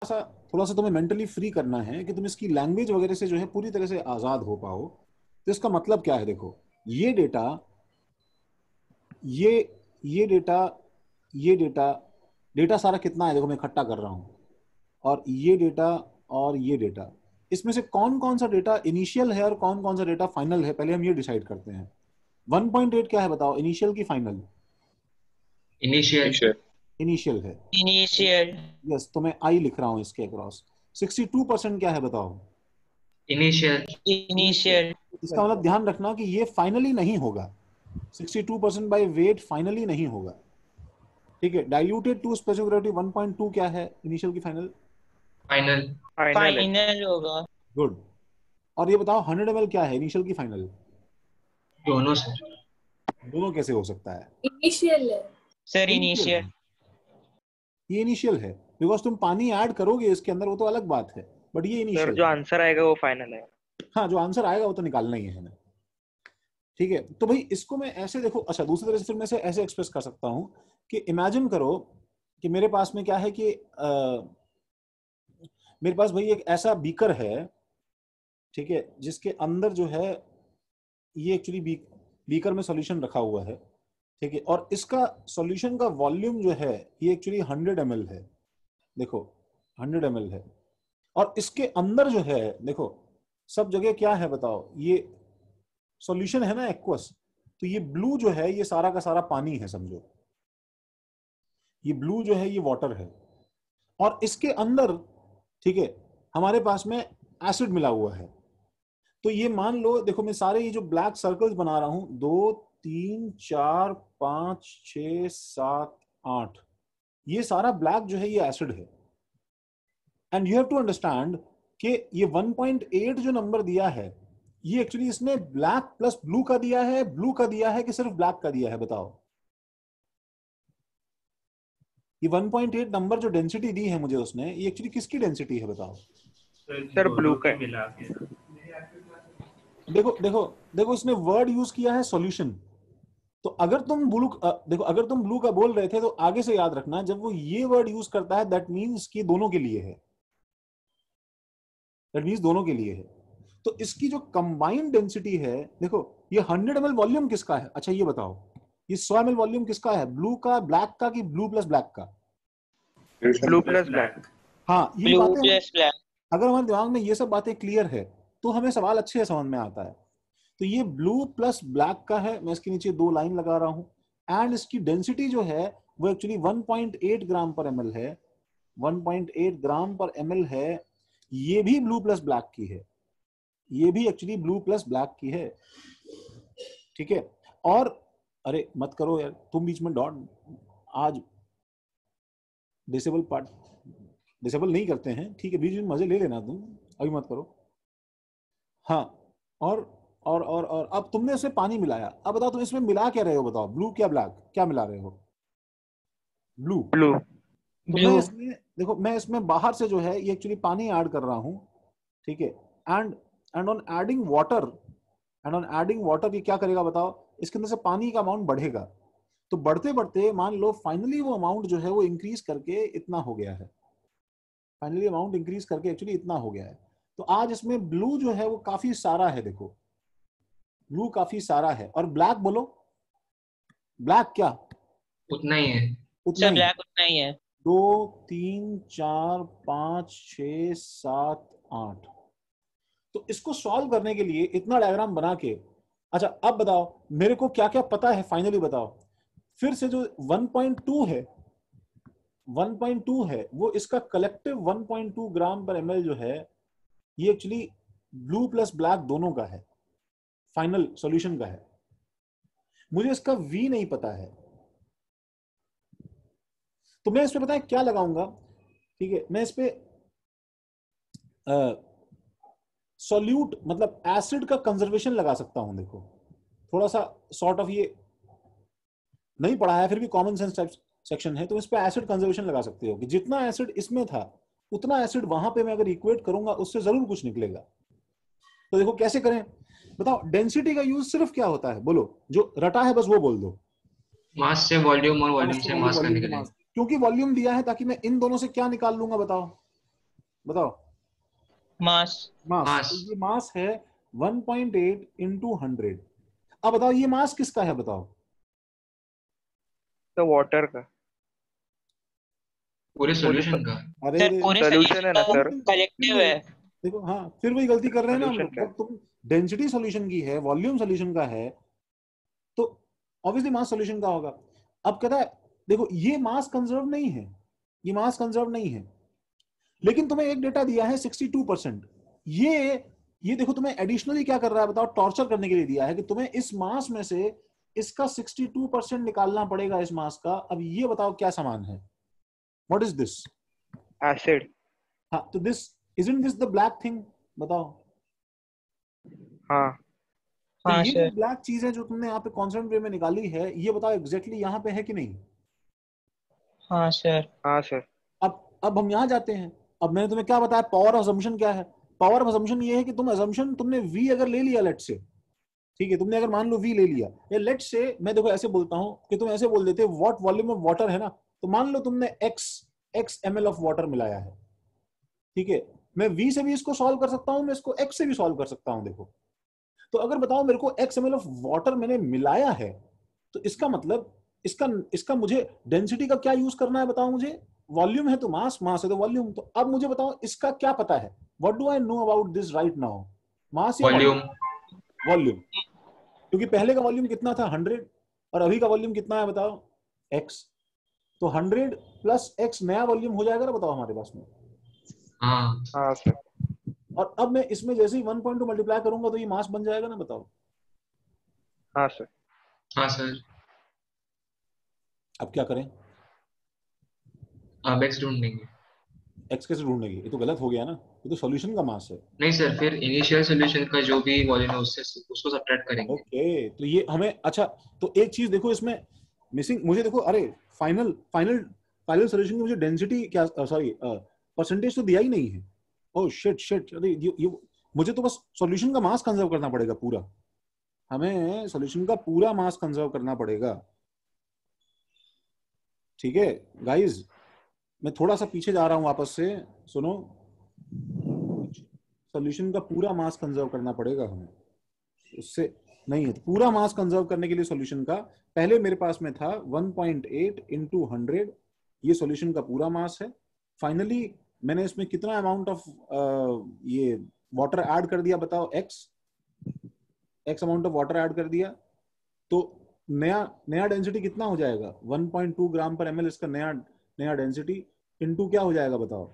सा थोड़ा सा तुम्हें मेंटली फ्री करना है कि तुम इसकी लैंग्वेज वगैरह से जो है पूरी तरह से आजाद हो पाओ। तो इसका मतलब क्या है, देखो ये डेटा, ये ये डेटा, ये डेटा, डेटा सारा कितना है देखो मैं इकट्ठा कर रहा हूं, और ये डेटा और ये डेटा, इसमें से कौन कौन सा डेटा इनिशियल है और कौन कौन सा डेटा फाइनल है, पहले हम ये डिसाइड करते हैं। 1.8 क्या है बताओ, इनिशियल की फाइनल? इनिशियल। इनिशियल है। इनिशियल। यस, तो मैं आई लिख रहा हूं इसके अक्रॉस। 62% क्या है बताओ? इनिशियल। इनिशियल। इनिशियल। इसका मतलब ध्यान रखना कि ये फाइनली नहीं होगा, 62% बाय वेट फाइनली नहीं होगा। ठीक है, डाइल्यूटेड टू स्पेसिफिक ग्रेविटी 1.2 क्या है इनिशियल की फाइनल? फाइनल। फाइनल है। फाइनल होगा। गुड। और ये बताओ 100 ml क्या है इनिशियल की फाइनल? दोनों से। दोनों कैसे हो सकता है? इनिशियल है सर इनिशियल इनिशियल। है, ये इनिशियल है, बिकॉज तुम पानी ऐड करोगे इसके अंदर, वो तो अलग बात है, बट ये सर इनिशियल जो है। आंसर आएगा वो फाइनल है। हाँ, जो आंसर आएगा वो तो निकालना ही है हमें। ठीक है, तो भाई इसको मैं ऐसे देखो, अच्छा दूसरी तरह से फिर मैं से ऐसे एक्सप्रेस कर सकता हूं कि इमेजिन करो कि मेरे पास में क्या है कि मेरे पास भाई एक ऐसा बीकर है, ठीक है, जिसके अंदर जो है ये एक्चुअली बीकर में सॉल्यूशन रखा हुआ है, ठीक है, और इसका सॉल्यूशन का वॉल्यूम जो है ये एक्चुअली 100 ml है, देखो 100 ml है, और इसके अंदर जो है देखो सब जगह क्या है बताओ, ये सॉल्यूशन है ना एक्वस, तो ये ब्लू जो है ये सारा का सारा पानी है समझो, ये ब्लू जो है ये वाटर है, और इसके अंदर ठीक है हमारे पास में एसिड मिला हुआ है। तो ये मान लो देखो मैं सारे ये जो ब्लैक सर्कल्स बना रहा हूं, 2 3 4 5 6 7 8, ये सारा ब्लैक जो है ये एसिड है। And you have to understand कि ये 1.8 जो नंबर दिया है ये एक्चुअली इसने ब्लैक प्लस ब्लू का दिया है, ब्लू का दिया है कि सिर्फ ब्लैक का दिया है बताओ? ये 1.8 नंबर जो डेंसिटी दी है मुझे उसने, ये एक्चुअली किसकी डेंसिटी है बताओ? सर ब्लू का। मिला के। देखो देखो देखो, इसने वर्ड यूज किया है सॉल्यूशन। तो अगर तुम ब्लू देखो अगर तुम ब्लू का बोल रहे थे तो आगे से याद रखना जब वो ये वर्ड यूज करता है दैट मीन्स कि दोनों के लिए है, दैट मीन्स दोनों के लिए है। तो इसकी जो कंबाइंड डेंसिटी है देखो, ये 100 ml वॉल्यूम किसका है? अच्छा ये बताओ, ये 100 ml वॉल्यूम किसका है, ब्लू का ब्लैक का कि ब्लू प्लस ब्लैक का? Blue plus black. हाँ, ये ब्लू बातें प्लस ब्लैक। अगर हमारे दिमाग में ये सब बातें क्लियर है तो हमें सवाल अच्छे से समझ में आता है। तो ये ब्लू प्लस ब्लैक का है, मैं इसके नीचे 2 लाइन लगा रहा हूं, एंड इसकी डेंसिटी जो है वो एक्चुअली 1.8 ग्राम पर ml है, 1.8 ग्राम पर ml है। ये भी ब्लू प्लस ब्लैक की है, ये भी एक्चुअली ब्लू प्लस ब्लैक की है, ठीक है। और अरे मत करो यार तुम बीच में डॉट, आज डिसेबल पार्ट डिसेबल नहीं करते हैं, ठीक है, बीच में मजे ले लेना तुम, अभी मत करो। हाँ, और अब तुमने इसमें पानी मिलाया, अब बताओ तुम इसमें मिला क्या रहे हो बताओ, ब्लू क्या ब्लैक क्या मिला रहे हो? ब्लू। ब्लू। तो ब्लू। मैं इसमें देखो, मैं इसमें बाहर से जो है ये एक्चुअली पानी ऐड कर रहा हूं, ठीक है, and and on adding water, and on adding water ये क्या करेगा बताओ, इसके अंदर से पानी का अमाउंट बढ़ेगा। तो बढ़ते बढ़ते मान लो फाइनली वो अमाउंट जो है वो इंक्रीज करके इतना हो गया है, फाइनली अमाउंट इंक्रीज करके एक्चुअली इतना हो गया है। तो आज इसमें ब्लू जो है वो काफी सारा है, देखो ब्लू काफी सारा है, और ब्लैक बोलो, ब्लैक क्या? उतना ही है। उतना सर ही है। ब्लैक उतना ही है। 2 3 4 5 6 7 8। तो इसको सॉल्व करने के लिए इतना डायग्राम बना के, अच्छा अब बताओ मेरे को क्या क्या पता है फाइनली बताओ, फिर से जो 1.2 है, 1.2 है वो इसका कलेक्टिव 1.2 ग्राम पर ml जो है ये एक्चुअली ब्लू प्लस ब्लैक दोनों का है, फाइनल सॉल्यूशन का है। मुझे इसका V नहीं पता है, तो मैं इस पे पता है क्या लगाऊंगा, ठीक है, मैं इस पे सॉल्यूट मतलब एसिड का कंजर्वेशन लगा सकता हूं। देखो थोड़ा सा सॉर्ट ऑफ ये नहीं पढ़ा है फिर भी कॉमन सेंस टाइप सेक्शन है, तो इस पे एसिड कंजर्वेशन लगा सकते हो कि जितना एसिड इसमें था उतना एसिड वहां पे मैं अगर इक्वेट करूंगा उससे जरूर कुछ निकलेगा। तो देखो कैसे करें बताओ, डेंसिटी का यूज सिर्फ क्या होता है बोलो, जो रटा है बस वो बोल दो। मास से वॉल्यूम और वॉल्यूम से मास का वॉल्यूम निकलेगा। मास, क्योंकि वॉल्यूम दिया है ताकि मैं इन दोनों से क्या निकाल लूंगा बताओ, बताओ। मास। मास। मास। तो ये मास है 1.8 इंटू 100। अब बताओ ये मास किसका है बताओ। तो वाटर का। पूरे वो तो सॉल्यूशन का। अरे सर पूरे सोल्यूशन है ना सॉल्यूशन सर। का कलेक्टिव है। देखो, हाँ फिर वही गलती कर रहे हैं ना हम सोल्यूशन लोग। का जब तुम डेंसिटी सॉल्यूशन की है, वॉल्यूम सॉल्यूशन का है, तो ऑब्वियसली मास सॉल्यूशन का होगा। अब कहता है देखो ये मास कंजर्व नहीं है, ये मास कंजर्व नहीं है, लेकिन तुम्हें एक डेटा दिया है 62%। ये देखो तुम्हें एडिशनली क्या कर रहा है बताओ, टॉर्चर करने के लिए दिया है कि तुम्हें इस मास में से इसका 62% निकालना पड़ेगा इस मास का। अब ये बताओ क्या समान है, व्हाट इज दिस। एसिड। हाँ तो this, isn't this the black thing, बताओ। हाँ तो हाँ ये जो सर। ब्लैक चीज है जो तुमने यहाँ पे कॉन्स्टेंट वे में निकाली है, ये बताओ एग्जैक्टली यहाँ पे है कि नहीं। हाँ सर। हाँ सर। अब हम यहाँ जाते हैं। अब मैंने तुम्हें क्या बताया, पावर ऑफ असम्पशन क्या है। पावर ऑफ असम्पशन ये है कि तुम असम्पशन तुमने वी अगर ले लिया लेट से, ठीक है, तुमने अगर मान लो वी ले लिया, या लेट से मैं देखो ऐसे बोलता हूँ कि तुम ऐसे बोल देते व्हाट वॉल्यूम ऑफ वाटर है ना, तो मान लो तुमने x x ml of water मिलाया है, ठीक है। मैं वी से भी इसको सॉल्व कर सकता हूँ, मैं इसको एक्स से भी सॉल्व कर सकता हूँ। देखो तो अगर बताओ मेरे को एक्स ml ऑफ वाटर मैंने मिलाया है, तो इसका मतलब इसका इसका मुझे डेंसिटी का क्या यूज करना है बताओ मुझे। वॉल्यूम है तो मास, मास है तो वॉल्यूम। तो अब मुझे बताओ इसका क्या पता है, what do I know about this right now, mass या वॉल्यूम। वॉल्यूम। वॉल्यूम, क्योंकि पहले का वॉल्यूम कितना था 100, और अभी का वॉल्यूम कितना है बताओ एक्स। तो 100 प्लस एक्स नया वॉल्यूम हो जाएगा ना बताओ हमारे पास में। हाँ। हाँ सर। और अब मैं इसमें जैसे ही 1.2 मल्टीप्लाई करूंगा तो ये मास बन जाएगा ना, बताओ। हाँ सर। हाँ सर। अब क्या करें, आप एक्स ढूंढ लेंगे। एक्स कैसे ढूंढेंगे, ये तो गलत हो गया ना, ये तो सॉल्यूशन का मास है। नहीं सर, फिर इनिशियल सॉल्यूशन का जो भी वॉल्यूम है उससे उसको सब्ट्रैक्ट करेंगे। ओके तो ये हमें, अच्छा तो एक चीज देखो इसमें मिसिंग मुझे, देखो अरे फाइनल फाइनल फाइनल सॉल्यूशन की मुझे डेंसिटी क्या, सॉरी परसेंटेज तो दिया ही नहीं है। ओह शिट शिट, अरे ये मुझे तो बस सॉल्यूशन का मास कंजर्व करना पड़ेगा पूरा, हमें सॉल्यूशन का पूरा मास कंजर्व करना पड़ेगा, ठीक है गाइस। मैं थोड़ा सा पीछे जा रहा हूं वापस से, सुनो। सॉल्यूशन का पूरा मास कंजर्व करना पड़ेगा हमें, उससे नहीं है तो पूरा मास कंजर्व करने के लिए सॉल्यूशन का, पहले मेरे पास में था 1.8 इंटू 100, ये सॉल्यूशन का पूरा मास है। फाइनली मैंने इसमें कितना अमाउंट ऑफ ये वाटर ऐड कर दिया बताओ, x x amount of water add कर दिया, तो नया नया डेंसिटी कितना हो जाएगा 1.2 ग्राम पर ml, इसका नया नया डेंसिटी इनटू क्या हो जाएगा बताओ,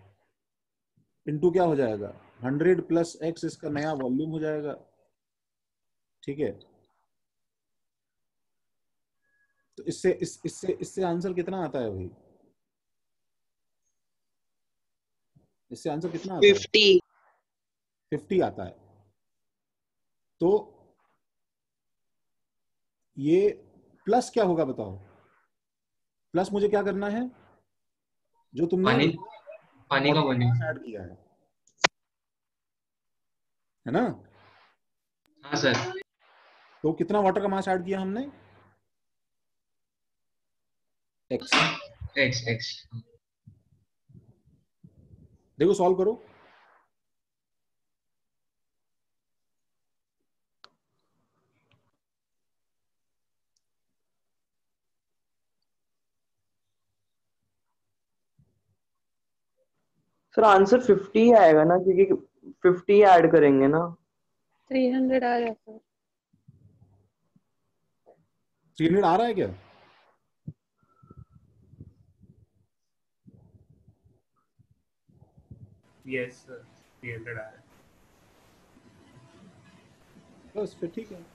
इनटू क्या हो जाएगा 100 प्लस एक्स, इसका नया वॉल्यूम हो जाएगा, ठीक है। तो इससे आंसर कितना आता है भाई, इससे आंसर कितना आता है 50। 50 आता है। तो ये प्लस क्या होगा बताओ, प्लस मुझे क्या करना है, जो तुमने पानी, पानी का वाटर का वॉल्यूम। मास ऐड किया है ना। हाँ सर। तो कितना वाटर का मास ऐड किया हमने, एक्स। X x. देखो सॉल्व करो, सर आंसर 50 ही आएगा ना, क्योंकि 50 ऐड करेंगे ना। 300 आ जाता है। 300 आ रहा है क्या। यस सर, 300 आ रहा है। बस फिर ठीक है।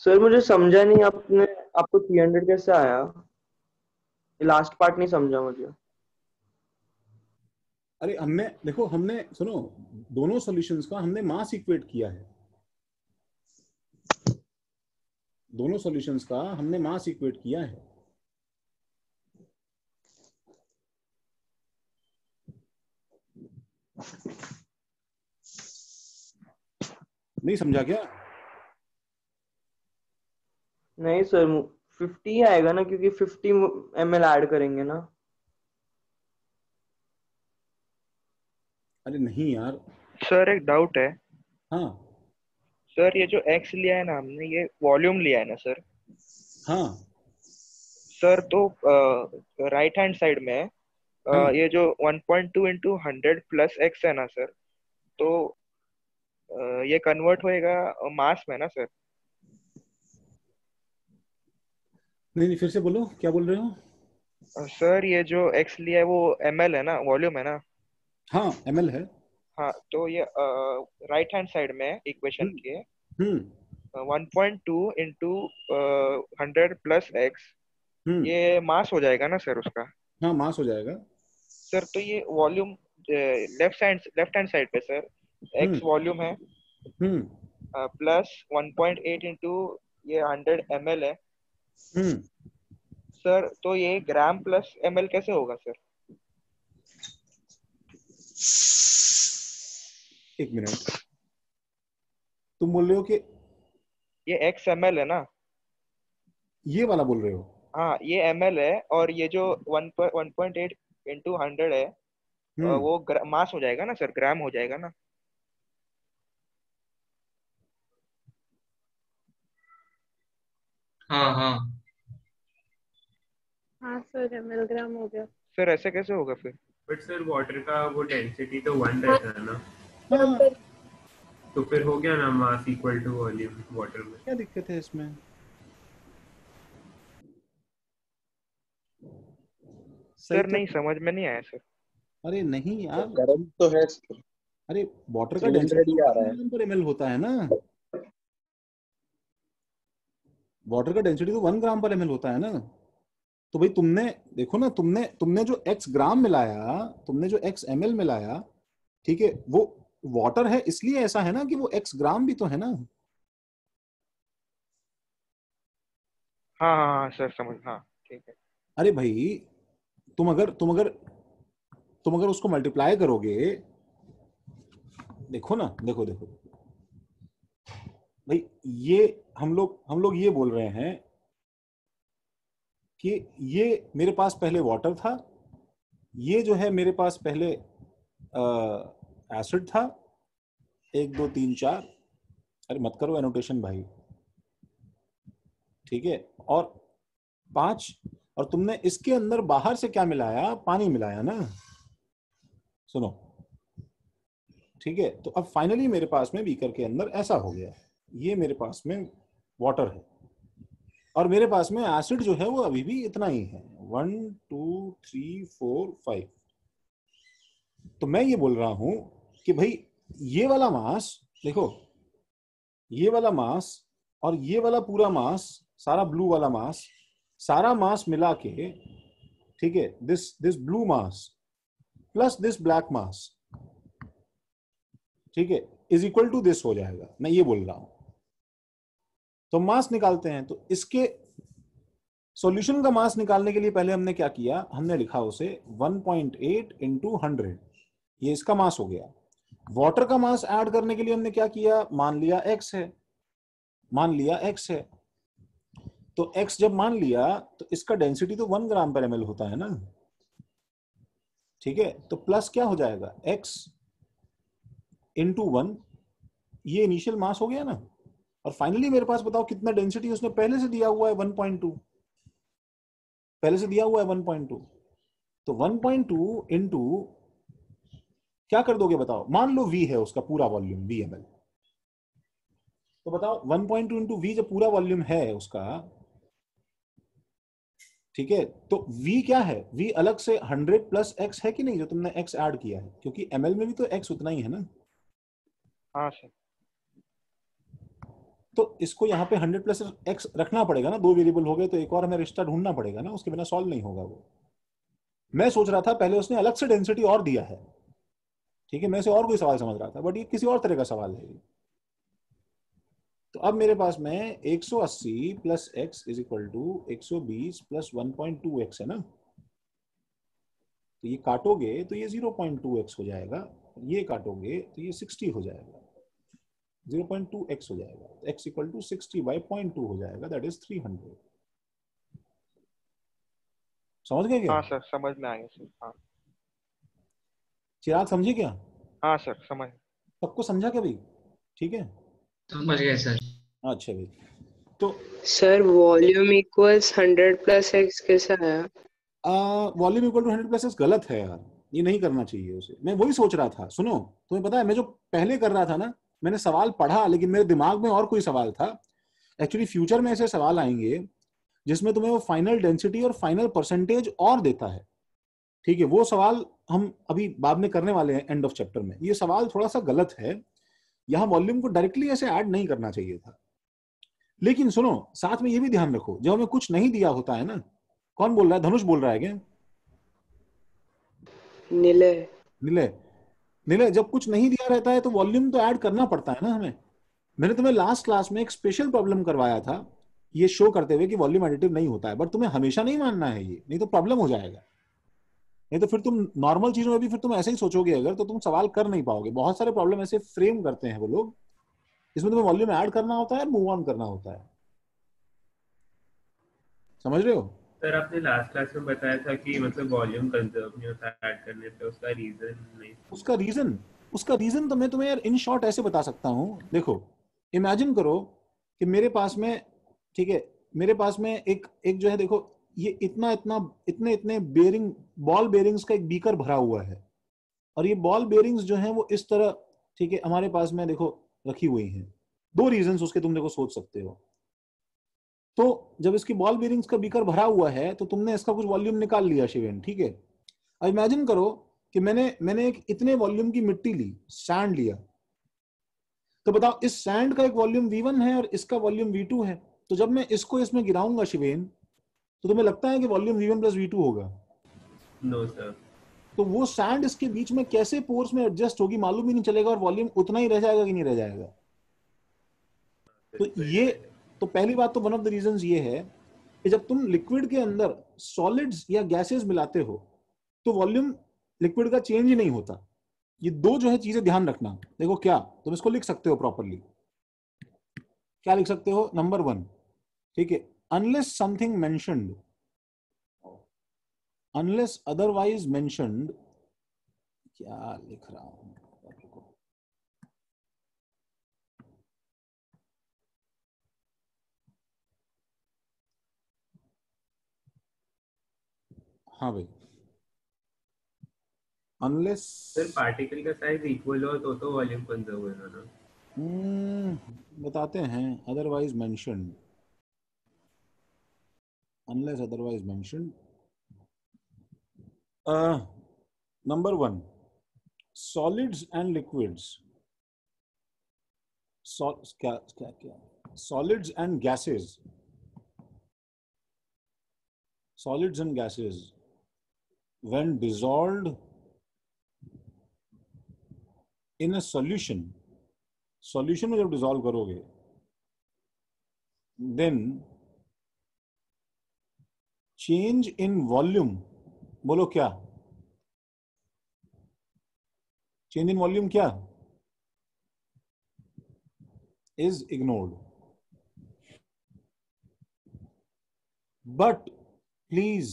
सर मुझे समझा नहीं, आपने आपको 300 कैसे आया, लास्ट पार्ट नहीं समझा मुझे। अरे हमने देखो, हमने सुनो, दोनों सॉल्यूशंस का हमने मास इक्वेट किया है, दोनों सॉल्यूशंस का हमने मास इक्वेट किया है। नहीं समझा क्या। नहीं सर 50 ही आएगा ना, क्योंकि 50 ml ऐड करेंगे ना। अरे नहीं यार। सर एक डाउट है। हाँ सर ये जो x लिया है ना हमने, ये वॉल्यूम लिया है ना सर? हाँ सर तो राइट हैंड साइड में हाँ। ये जो 1.2 इंटू 100 प्लस x है ना सर, तो ये कन्वर्ट होएगा मास में ना सर? नहीं नहीं, फिर से बोलो, क्या बोल रहे हो? सर ये जो x लिया है वो ml है ना, वॉल्यूम है ना? हाँ, ml है। हाँ, तो ये राइट हैंड साइड में इक्वेशन हम्म के हम्म 1.2 इंटू 100 प्लस x, हम्म। ये मास हो जाएगा ना सर उसका? हाँ, मास हो जाएगा। सर तो ये वॉल्यूम लेफ्ट हैंड साइड पे सर हम्म x वॉल्यूम है, हम्म प्लस 1.8 इंटू ये 100 ml है। हम्म। सर तो ये ग्राम प्लस ml कैसे होगा सर? एक मिनट, तुम बोल रहे हो कि ये x ml है ना? ये वाला बोल रहे हो? हाँ, ये ml है, और ये जो 1.8 इंटू 100 है, हम्म। वो मास हो जाएगा ना सर, ग्राम हो जाएगा ना? हाँ हाँ। हाँ सर, मिलीग्राम हो गया। सर ऐसे कैसे होगा फिर? बट सर वाटर का वो डेंसिटी तो 1 रहता है ना, हाँ, तो फिर हो गया ना mass equal to volume water में। क्या दिक्कत है इसमें? सही सर तो। नहीं, समझ में नहीं आया सर। अरे नहीं यार, गर्म तो है। अरे वाटर का 300 डेंसिटी ही तो आ रहा 1 है। ग्राम पर ml होता है ना। वाटर का डेंसिटी तो 1 ग्राम पर ml होता है ना। तो भाई तुमने देखो ना, तुमने तुमने जो x ग्राम मिलाया, तुमने जो x ml मिलाया, ठीक है, वो वाटर है इसलिए ऐसा है ना कि वो x ग्राम भी तो है ना। हाँ हाँ हाँ सर, समझ, हाँ ठीक है। अरे भाई, तुम अगर उसको मल्टीप्लाई करोगे, देखो ना, देखो देखो भाई, ये हम लोग ये बोल रहे हैं कि ये मेरे पास पहले वाटर था, ये जो है मेरे पास पहले एसिड था, 1 2 3 4। अरे मत करो एनोटेशन भाई, ठीक है। और 5, और तुमने इसके अंदर बाहर से क्या मिलाया? पानी मिलाया ना। सुनो, ठीक है, तो अब फाइनली मेरे पास में बीकर के अंदर ऐसा हो गया, ये मेरे पास में वाटर है, और मेरे पास में एसिड जो है वो अभी भी इतना ही है, 1 2 3 4 5। तो मैं ये बोल रहा हूं कि भाई ये वाला मास, देखो, ये वाला मास और ये वाला पूरा मास, सारा ब्लू वाला मास, सारा मास मिला के, ठीक है, this blue mass plus this black mass, ठीक है, इज इक्वल टू दिस हो जाएगा, मैं ये बोल रहा हूं। तो मास निकालते हैं, तो इसके सॉल्यूशन का मास निकालने के लिए पहले हमने क्या किया? हमने लिखा उसे 1.8 इंटू 100, ये इसका मास हो गया। वाटर का मास ऐड करने के लिए हमने क्या किया? मान लिया x है, मान लिया x है, तो x जब मान लिया तो इसका डेंसिटी तो 1 ग्राम पर ml होता है ना, ठीक है। तो प्लस क्या हो जाएगा? x इंटू 1, ये इनिशियल मास हो गया ना। और फाइनली मेरे पास बताओ कितना डेंसिटी उसने पहले से दिया हुआ है? 1.2, पहले से दिया हुआ है 1.2। तो 1.2 इंटू क्या कर दोगे बताओ? मान लो v है उसका पूरा वॉल्यूम, v ml, तो बताओ 1.2 इंटू v जब पूरा वॉल्यूम है उसका, ठीक है, तो v क्या है? v अलग से 100 प्लस x है कि नहीं, जो तुमने x ऐड किया है, क्योंकि ml में भी तो x उतना ही है ना। हाँ सर। तो इसको यहाँ पे 100 प्लस x रखना पड़ेगा ना, दो वेरिएबल हो गए तो एक और हमें रिश्ता ढूंढना पड़ेगा ना, उसके बिना सॉल्व नहीं होगा वो। मैं सोच रहा था पहले उसने अलग से डेंसिटी और दिया है, ठीक है, मैं इसे और कोई सवाल समझ रहा था, बट ये किसी और तरह का सवाल है। तो अब मेरे पास में 180 plus x is equal to 120 plus 1.2x है ना। तो ये काटोगे तो ये 0.2x हो जाएगा, ये काटोगे तो ये 60 हो जाएगा, 0.2x हो जाएगा, x इक्वल टू 60/0.2 हो जाएगा, दैट इज 300। समझ गए क्या? हाँ सर, समझ में आ गया सर, हाँ। चिराग समझे क्या? हाँ सर समझ। सबको समझा क्या भाई? ठीक है, समझ गए सर। अच्छा भाई। तो sir volume equals 100 plus x कैसा है? Volume equal to 100 plus x गलत है यार, ये नहीं करना चाहिए उसे। मैं वही सोच रहा था, सुनो, तुम्हें पता है मैं जो पहले कर रहा था ना, मैंने सवाल पढ़ा लेकिन मेरे दिमाग में और कोई सवाल था। एक्चुअली फ्यूचर में ऐसे सवाल आएंगे जिसमें तुम्हें वो फाइनल डेंसिटी और फाइनल परसेंटेज और देता है, ठीक है, वो सवाल हम अभी बाद में करने वाले हैं एंड ऑफ चैप्टर में। ये सवाल थोड़ा सा गलत है, यहाँ वॉल्यूम को डायरेक्टली ऐसे ऐड नहीं करना चाहिए था। लेकिन सुनो, साथ में ये भी ध्यान रखो, जब हमें कुछ नहीं दिया होता है ना, कौन बोल रहा है? धनुष बोल रहा है क्या? नीले। नीले, नीले, जब कुछ नहीं दिया रहता है तो वॉल्यूम तो ऐड करना पड़ता है ना हमें। मैंने तुम्हें लास्ट क्लास में एक स्पेशल प्रॉब्लम करवाया था ये शो करते हुए कि वॉल्यूम एडिटिव नहीं होता है, बट तुम्हें हमेशा नहीं मानना है ये, नहीं तो प्रॉब्लम हो जाएगा। नहीं तो फिर तुम नॉर्मल चीजों में भी फिर तुम ऐसे ही सोचोगे अगर, तो तुम सवाल कर नहीं पाओगे। बहुत सारे प्रॉब्लम ऐसे फ्रेम करते हैं वो लोग, इसमें तुम्हें वॉल्यूम ऐड करना होता है, मूव ऑन करना होता है। समझ रहे हो? सर आपने लास्ट क्लास में बताया था कि मतलब वॉल्यूम कंजर्व नहीं होता ऐड करने पे, उसका रीजन नहीं। उसका रीजन तो मैं तुम्हें यार इन शॉर्ट ऐसे बता सकता हूँ। देखो, इमेजिन करो कि मेरे पास में, ठीक है, मेरे पास में एक एक जो है, देखो ये इतना इतना इतने इतने बेरिंग, बॉल बेरिंग्स का एक बीकर भरा हुआ है, और ये बॉल बेरिंग्स जो हैं वो इस तरह, ठीक है, हमारे पास में देखो रखी हुई हैं। दो रीजंस उसके तुम देखो सोच सकते हो। तो जब इसकी बॉल बेरिंग्स का बीकर भरा हुआ है तो तुमने इसका कुछ वॉल्यूम निकाल लिया शिवेन, ठीक है। अब इमेजिन करो कि मैंने एक इतने वॉल्यूम की मिट्टी ली, सैंड लिया, तो बताओ इस सैंड का एक वॉल्यूम V1 है और इसका वॉल्यूम V2 है। तो जब मैं इसको इसमें गिराऊंगा शिवेन, तो तुम्हें लगता है कि वॉल्यूम V1 प्लस V2 होगा? No sir. तो वो सैंड इसके बीच में कैसे पोर्स में एडजस्ट होगी मालूम ही नहीं चलेगा, और वॉल्यूम उतना ही रह जाएगा कि नहीं रह जाएगा। तो ये, तो पहली बात तो वन ऑफ द रीजंस ये है कि जब तुम लिक्विड के अंदर सॉलिड्स या गैसेस मिलाते हो तो वॉल्यूम लिक्विड का चेंज ही नहीं होता। ये दो जो है चीजें ध्यान रखना। देखो क्या तुम इसको लिख सकते हो प्रॉपरली, क्या लिख सकते हो? नंबर 1, ठीक है, unless something mentioned, unless otherwise mentioned, क्या लिख रहा हूं, हाँ भाई, अनलेस, सर पार्टिकल का साइज इक्वल हो तो वॉल्यूम कंजर्व होगा ना। बताते हैं, otherwise mentioned, unless otherwise mentioned. Number 1, solids and liquids, क्या क्या क्या, solids and gases, solids and gases when dissolved in a solution में जब डिसॉल्व करोगे, then change in volume, बोलो क्या? change in volume क्या? is ignored. but please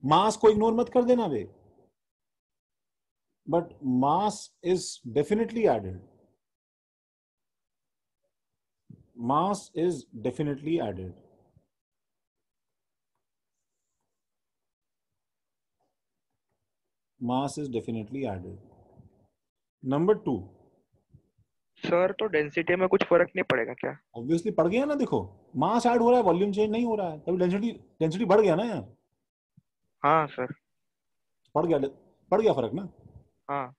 mass को इग्नोर मत कर देना बे, but mass is definitely added, mass is definitely added. Mass is definitely added. Number 2, sir तो डेंसिटी में कुछ फर्क नहीं पड़ेगा क्या? ऑब्वियसली पड़ गया ना, देखो मास ऐड हो रहा है, वॉल्यूम चेंज नहीं हो रहा है, तभी डेंसिटी बढ़ गया ना यार। हाँ सर। पड़ गया फर्क ना। हाँ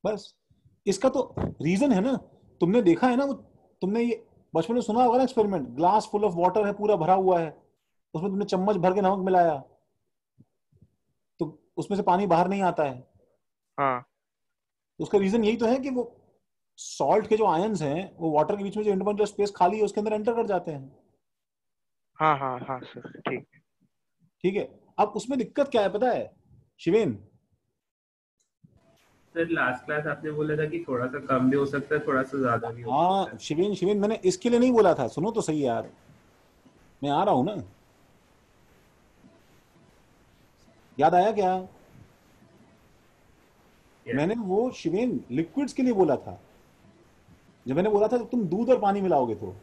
बस इसका तो रीजन है ना, तुमने देखा है ना, वो तुमने ये बचपन में सुना होगा ना experiment, glass full of water है, पूरा भरा हुआ है, उसमें तुमने चम्मच भर के नमक मिलाया तो उसमें से पानी बाहर नहीं आता है। हाँ। तो उसका रीजन यही तो है कि वो सॉल्ट के जो आयंस हैं वो वाटर के बीच में जो इंटरमोलिकुलर स्पेस खाली है उसके अंदर एंटर कर जाते हैं। हाँ हाँ हाँ सर ठीक। ठीक है, अब उसमें दिक्कत क्या है पता है शिवेन? सर लास्ट क्लास आपने बोला था कि थोड़ा सा कम भी हो सकता है, थोड़ा सा ज्यादा भी हो सकता है। हाँ शिवेन, मैंने इसके लिए नहीं बोला था, सुनो तो सही यार, मैं आ रहा हूं ना, याद आया क्या? Yeah. मैंने वो शिवेन लिक्विड्स के लिए बोला था, जब मैंने बोला था तुम दूध और पानी मिलाओगे तो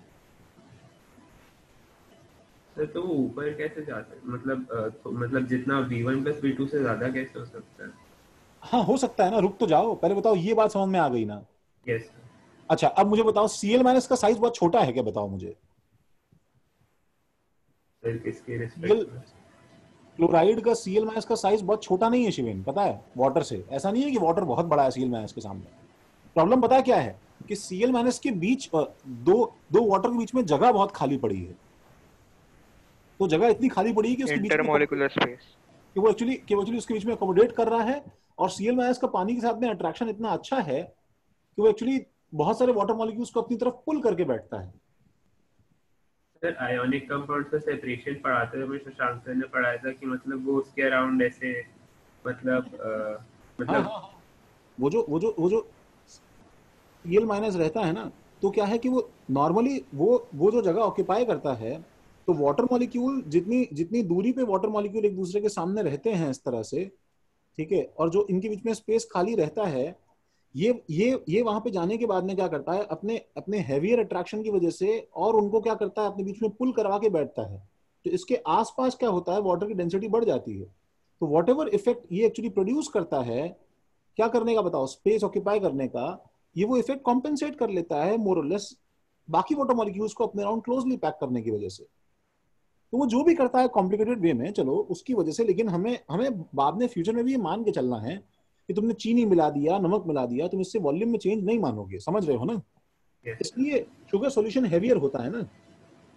सर तो वो ऊपर कैसे जा सकते, मतलब जितना V1 प्लस V2 से ज्यादा कैसे हो सकता है? हाँ हो सकता है ना। रुक तो जाओ, पहले बताओ ये बात समझ में आ गई ना? Yes sir. अच्छा अब मुझे बताओ Cl माइनस का साइज बहुत छोटा है क्या? बताओ मुझे। सर किसके रिस्पेक्ट में? क्लोराइड का Cl माइनस का साइज बहुत छोटा नहीं है शिवेन, पता है? वाटर से ऐसा नहीं है कि वाटर बहुत बड़ा है Cl माइनस के सामने। प्रॉब्लम पता है क्या है कि Cl माइनस के बीच दो वाटर के बीच में जगह बहुत खाली पड़ी है। तो जगह इतनी खाली पड़ी है कि उसके बीच में इंटरमोलिकुलर स्पेस कि वो एक्चुअली उसके बीच में अकोमोडेट कर रहा है, और Cl माइनस का पानी के साथ में अट्रैक्शन इतना अच्छा है कि वो एक्चुअली बहुत सारे वाटर मॉलिक्यूल्स को अपनी तरफ पुल करके बैठता है। सर आयोनिक कंपाउंड्स का सेपरेशन पढ़ाते हुए शशांक सर ने पढ़ाया था कि मतलब वो उसके अराउंड ऐसे मतलब हाँ। वो जो Cl माइनस रहता है ना, तो क्या है कि वो नॉर्मली वो जो जगह ऑक्यूपाई करता है, तो वाटर मॉलिक्यूल जितनी दूरी पे वाटर मॉलिक्यूल एक दूसरे के सामने रहते हैं इस तरह से, ठीक है, और जो इनके बीच में स्पेस खाली रहता है, ये वहां पे जाने के बाद में क्या करता है, अपने अपने हैवियर अट्रैक्शन की वजह से और उनको क्या करता है, अपने बीच में पुल करवा के बैठता है। तो इसके आसपास क्या होता है, वाटर की डेंसिटी बढ़ जाती है। तो वॉट एवर इफेक्ट ये एक्चुअली प्रोड्यूस करता है, क्या करने का बताओ, स्पेस ऑक्यूपाई करने का, ये वो इफेक्ट कॉम्पेंसेट कर लेता है मोर और लेस बाकी वाटर मॉलिक्यूल्स को अपने अराउंड क्लोजली पैक करने की वजह से। तो वो जो भी करता है कॉम्प्लिकेटेड वे में, चलो उसकी वजह से, लेकिन हमें हमें बाद में फ्यूचर में भी ये मान के चलना है कि तुमने चीनी मिला दिया, नमक मिला दिया, तुम इससे वॉल्यूम में चेंज नहीं मानोगे, समझ रहे हो ना? yes, इसलिए शुगर सॉल्यूशन हेवियर होता है ना,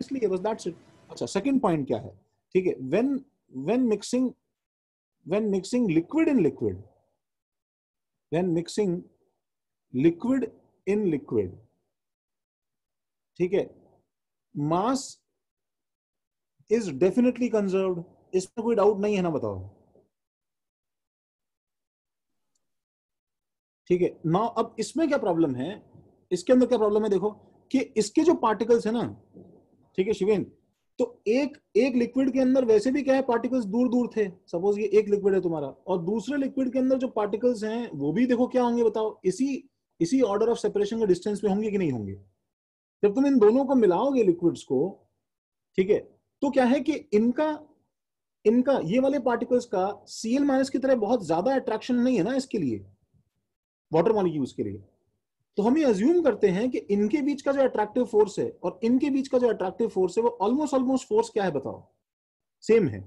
इसलिए बस दैट्स इट। अच्छा सेकंड पॉइंट क्या है, ठीक है, when mixing liquid in liquid, when mixing liquid in liquid, ठीक है, मास इज डेफिनेटली कंजर्व्ड, इसमें कोई डाउट नहीं है ना? बताओ। ठीक है ना? अब इसमें क्या प्रॉब्लम है, इसके अंदर क्या प्रॉब्लम है, देखो कि इसके जो पार्टिकल्स है ना, ठीक है शिवेन, तो एक लिक्विड के अंदर वैसे भी क्या है, पार्टिकल्स दूर दूर थे। सपोज ये एक लिक्विड है तुम्हारा, और दूसरे लिक्विड के अंदर जो पार्टिकल्स हैं वो भी देखो क्या होंगे, बताओ, इसी ऑर्डर ऑफ सेपरेशन के डिस्टेंस पे होंगे कि नहीं होंगे? जब तुम इन दोनों को मिलाओगे लिक्विड्स को, ठीक है, तो क्या है कि इनका ये वाले पार्टिकल्स का Cl माइनस की तरह बहुत ज्यादा अट्रैक्शन नहीं है ना इसके लिए, वाटर मॉलिक्यूल्स के लिए। तो हम ये अज्यूम करते हैं कि इनके बीच का जो अट्रैक्टिव फोर्स है और इनके बीच का जो अट्रैक्टिव फोर्स है वो ऑलमोस्ट फोर्स क्या है, बताओ, सेम है।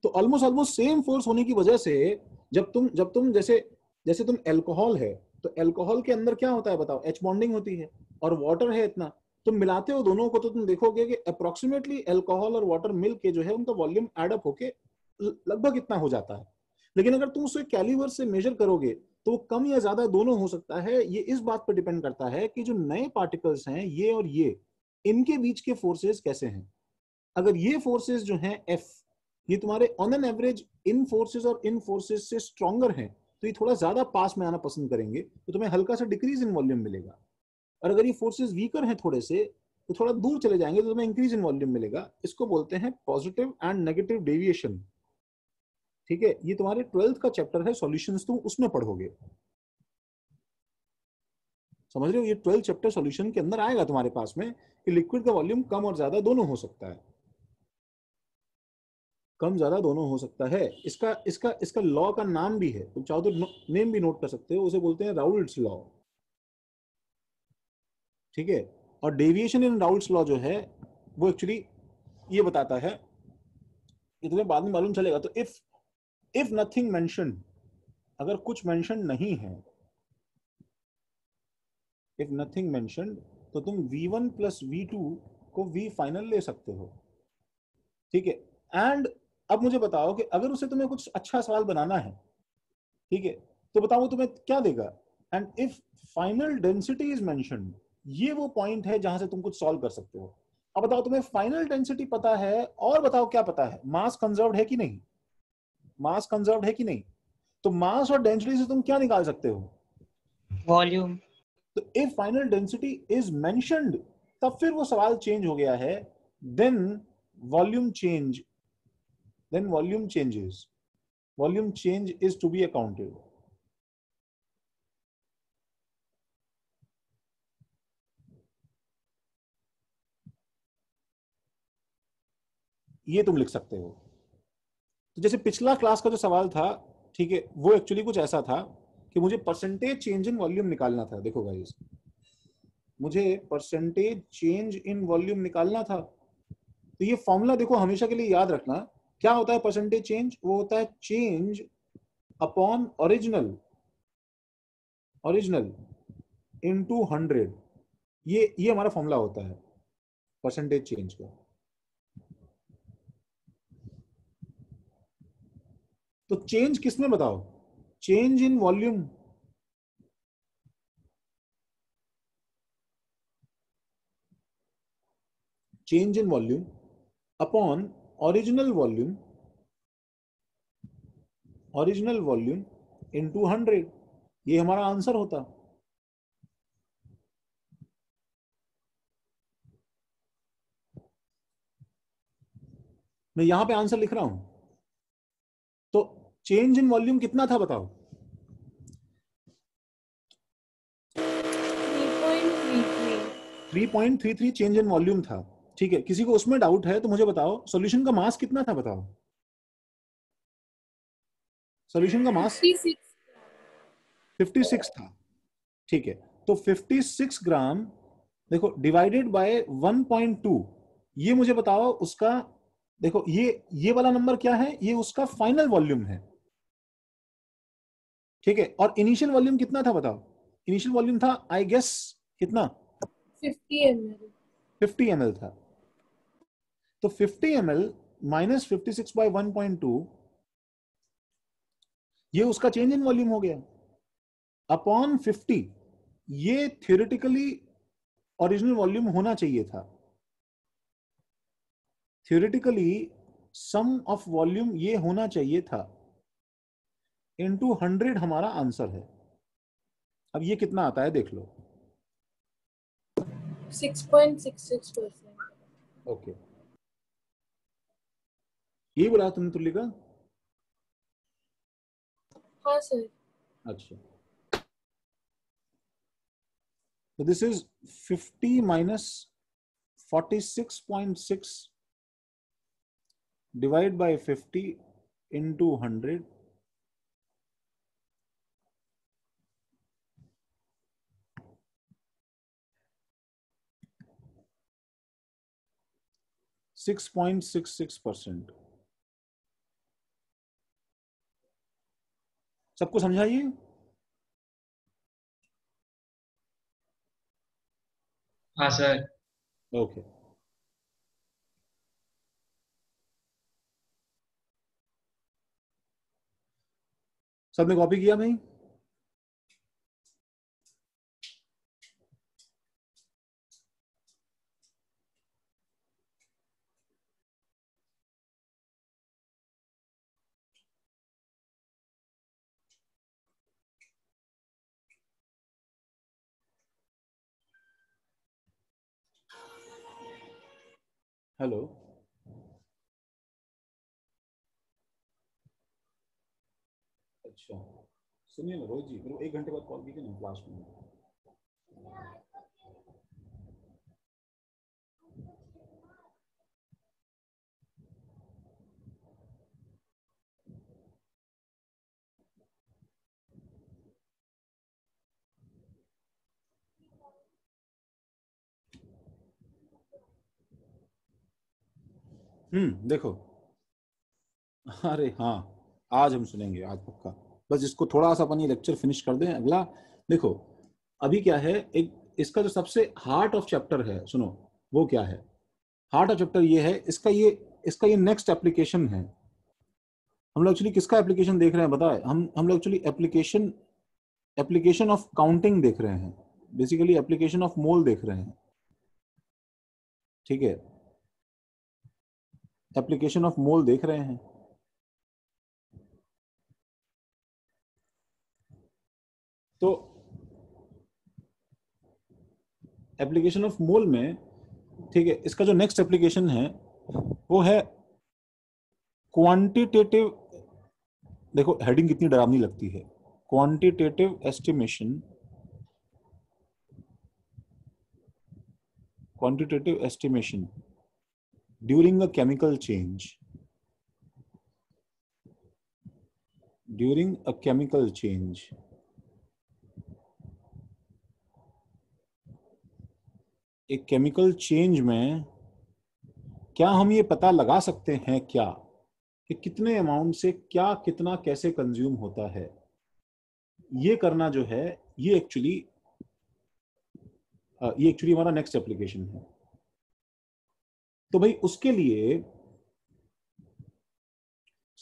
तो ऑलमोस्ट सेम फोर्स होने की वजह से जब तुम जैसे तुम एल्कोहल है, तो एल्कोहल के अंदर क्या होता है, बताओ, एच बॉन्डिंग होती है, और वाटर है इतना, तुम मिलाते हो दोनों को तो तुम देखोगे कि अप्रोक्सीमेटली एल्कोहल और वाटर मिल के जो है उनका वॉल्यूम एड अप होके लगभग इतना हो जाता है। लेकिन अगर तुम उसे कैलिबर से मेजर करोगे तो वो कम या ज्यादा दोनों हो सकता है। ये इस बात पर डिपेंड करता है कि जो नए पार्टिकल्स हैं ये और ये, इनके बीच के फोर्सेस कैसे हैं। अगर ये फोर्सेस जो हैं F, ये तुम्हारे on an average in forces और इन फोर्सेस से स्ट्रॉन्गर हैं, तो ये थोड़ा ज्यादा पास में आना पसंद करेंगे, तो तुम्हें हल्का सा डिक्रीज इन वॉल्यूम मिलेगा। और अगर ये फोर्सेस वीकर हैं थोड़े से, तो थोड़ा दूर चले जाएंगे तो तुम्हें इंक्रीज इन वॉल्यूम मिलेगा। इसको बोलते हैं पॉजिटिव एंड नेगेटिव डेविएशन। ठीक है, ये तुम्हारे 12th का चैप्टर है सॉल्यूशंस, तुम उसमें पढ़ोगे, समझ रहे हो? ये 12th चैप्टर सॉल्यूशन के अंदर आएगा तुम्हारे पास में कि लिक्विड का वॉल्यूम कम और ज्यादा दोनों हो सकता है, कम ज्यादा दोनों हो सकता है। इसका लॉ का नाम भी है, तुम चाहो तो नेम भी नोट कर सकते हो, उसे बोलते हैं राउल्ट्स लॉ। ठीक है, और डेविएशन इन राउल्ट्स लॉ जो है वो एक्चुअली ये बताता है, ये तुम्हें बाद में मालूम चलेगा। तो इफ नथिंग मेंशन्ड, अगर कुछ मेंशन नहीं है, इफ नथिंग मेंशन्ड, तो तुम V1 प्लस V2 को V फाइनल ले सकते हो। ठीक है, एंड अब मुझे बताओ कि अगर उसे तुम्हें कुछ अच्छा सवाल बनाना है, ठीक है, तो बताओ वो तुम्हें क्या देगा। And if final density is mentioned, ये वो पॉइंट है जहां से तुम कुछ सॉल्व कर सकते हो। अब बताओ तुम्हें फाइनल डेंसिटी पता है, और बताओ क्या पता है, मास कंजर्व्ड है कि नहीं, मास कंजर्व्ड है कि नहीं। तो मास और डेंसिटी से तुम क्या निकाल सकते हो, वॉल्यूम। तो if final density is mentioned, तब फिर वो सवाल चेंज हो गया है, then volume change, then volume changes, volume change is to be accounted. ये तुम लिख सकते हो। तो जैसे पिछला क्लास का जो सवाल था, ठीक है, वो एक्चुअली कुछ ऐसा था कि मुझे परसेंटेज चेंज इन वॉल्यूम निकालना था। देखो गाइस, मुझे परसेंटेज चेंज इन वॉल्यूम निकालना था। तो ये फॉर्मूला देखो हमेशा के लिए याद रखना, क्या होता है परसेंटेज चेंज? वो होता है चेंज अपॉन ओरिजिनल इनटू 100। ये हमारा फॉर्मूला होता है परसेंटेज चेंज का। तो चेंज किसमें बताओ? Change in volume. Change in volume upon original volume into 100, ये हमारा आंसर होता। मैं यहां पे आंसर लिख रहा हूं। तो चेंज इन वॉल्यूम कितना था बताओ? 3.33 चेंज इन वॉल्यूम था। ठीक है, किसी को उसमें डाउट है तो मुझे बताओ, सॉल्यूशन का मास कितना था बताओ? सॉल्यूशन का मास 56 था। ठीक है, तो 56 ग्राम देखो डिवाइडेड बाय 1.2, ये मुझे बताओ उसका। देखो ये वाला नंबर क्या है? ये उसका फाइनल वॉल्यूम है। ठीक है, और इनिशियल वॉल्यूम कितना था बताओ? इनिशियल वॉल्यूम था आई गेस कितना? 50 ml था। तो 50 ml माइनस 56 बाय 1.2, ये उसका चेंज इन वॉल्यूम हो गया अपॉन 50। ये थियोरेटिकली ओरिजिनल वॉल्यूम होना चाहिए था। थियोरेटिकली सम ऑफ वॉल्यूम ये होना चाहिए था, इनटू 100 हमारा आंसर है। अब ये कितना आता है देख लो। 6.66%। ओके, ये बोला तुमने तुलिका? हाँ सर। अच्छा, तो this is 50 minus 46.6 divide by 50 into 100। %6.66। सबको समझाइए। हाँ सर। ओके, सबने कॉपी किया भाई? हेलो, अच्छा सुनिए ना रोहित जी, मेरे को 1 घंटे बाद कॉल कीजिए ना क्लास में। देखो, अरे हाँ, आज हम सुनेंगे, आज पक्का। बस इसको थोड़ा सा अपन ये लेक्चर फिनिश कर दें अगला। देखो अभी क्या है, एक इसका जो सबसे हार्ट ऑफ चैप्टर है, सुनो वो क्या है। हार्ट ऑफ चैप्टर ये है, इसका ये नेक्स्ट एप्लीकेशन है। हम लोग एक्चुअली किसका एप्लीकेशन देख रहे हैं बताए? हम लोग एक्चुअली एप्लीकेशन ऑफ काउंटिंग देख रहे हैं, बेसिकली एप्लीकेशन ऑफ मोल देख रहे हैं। ठीक है, एप्लीकेशन ऑफ मोल देख रहे हैं। तो एप्लीकेशन ऑफ मोल में, ठीक है, इसका जो नेक्स्ट एप्लीकेशन है वो है क्वांटिटेटिव। देखो हेडिंग कितनी डरावनी लगती है, quantitative estimation. Quantitative estimation during a chemical change, during a chemical change, एक केमिकल चेंज में क्या हम ये पता लगा सकते हैं क्या कि कितने अमाउंट से क्या कितना कैसे कंज्यूम होता है? ये करना जो है ये एक्चुअली हमारा नेक्स्ट एप्लीकेशन है। तो भाई उसके लिए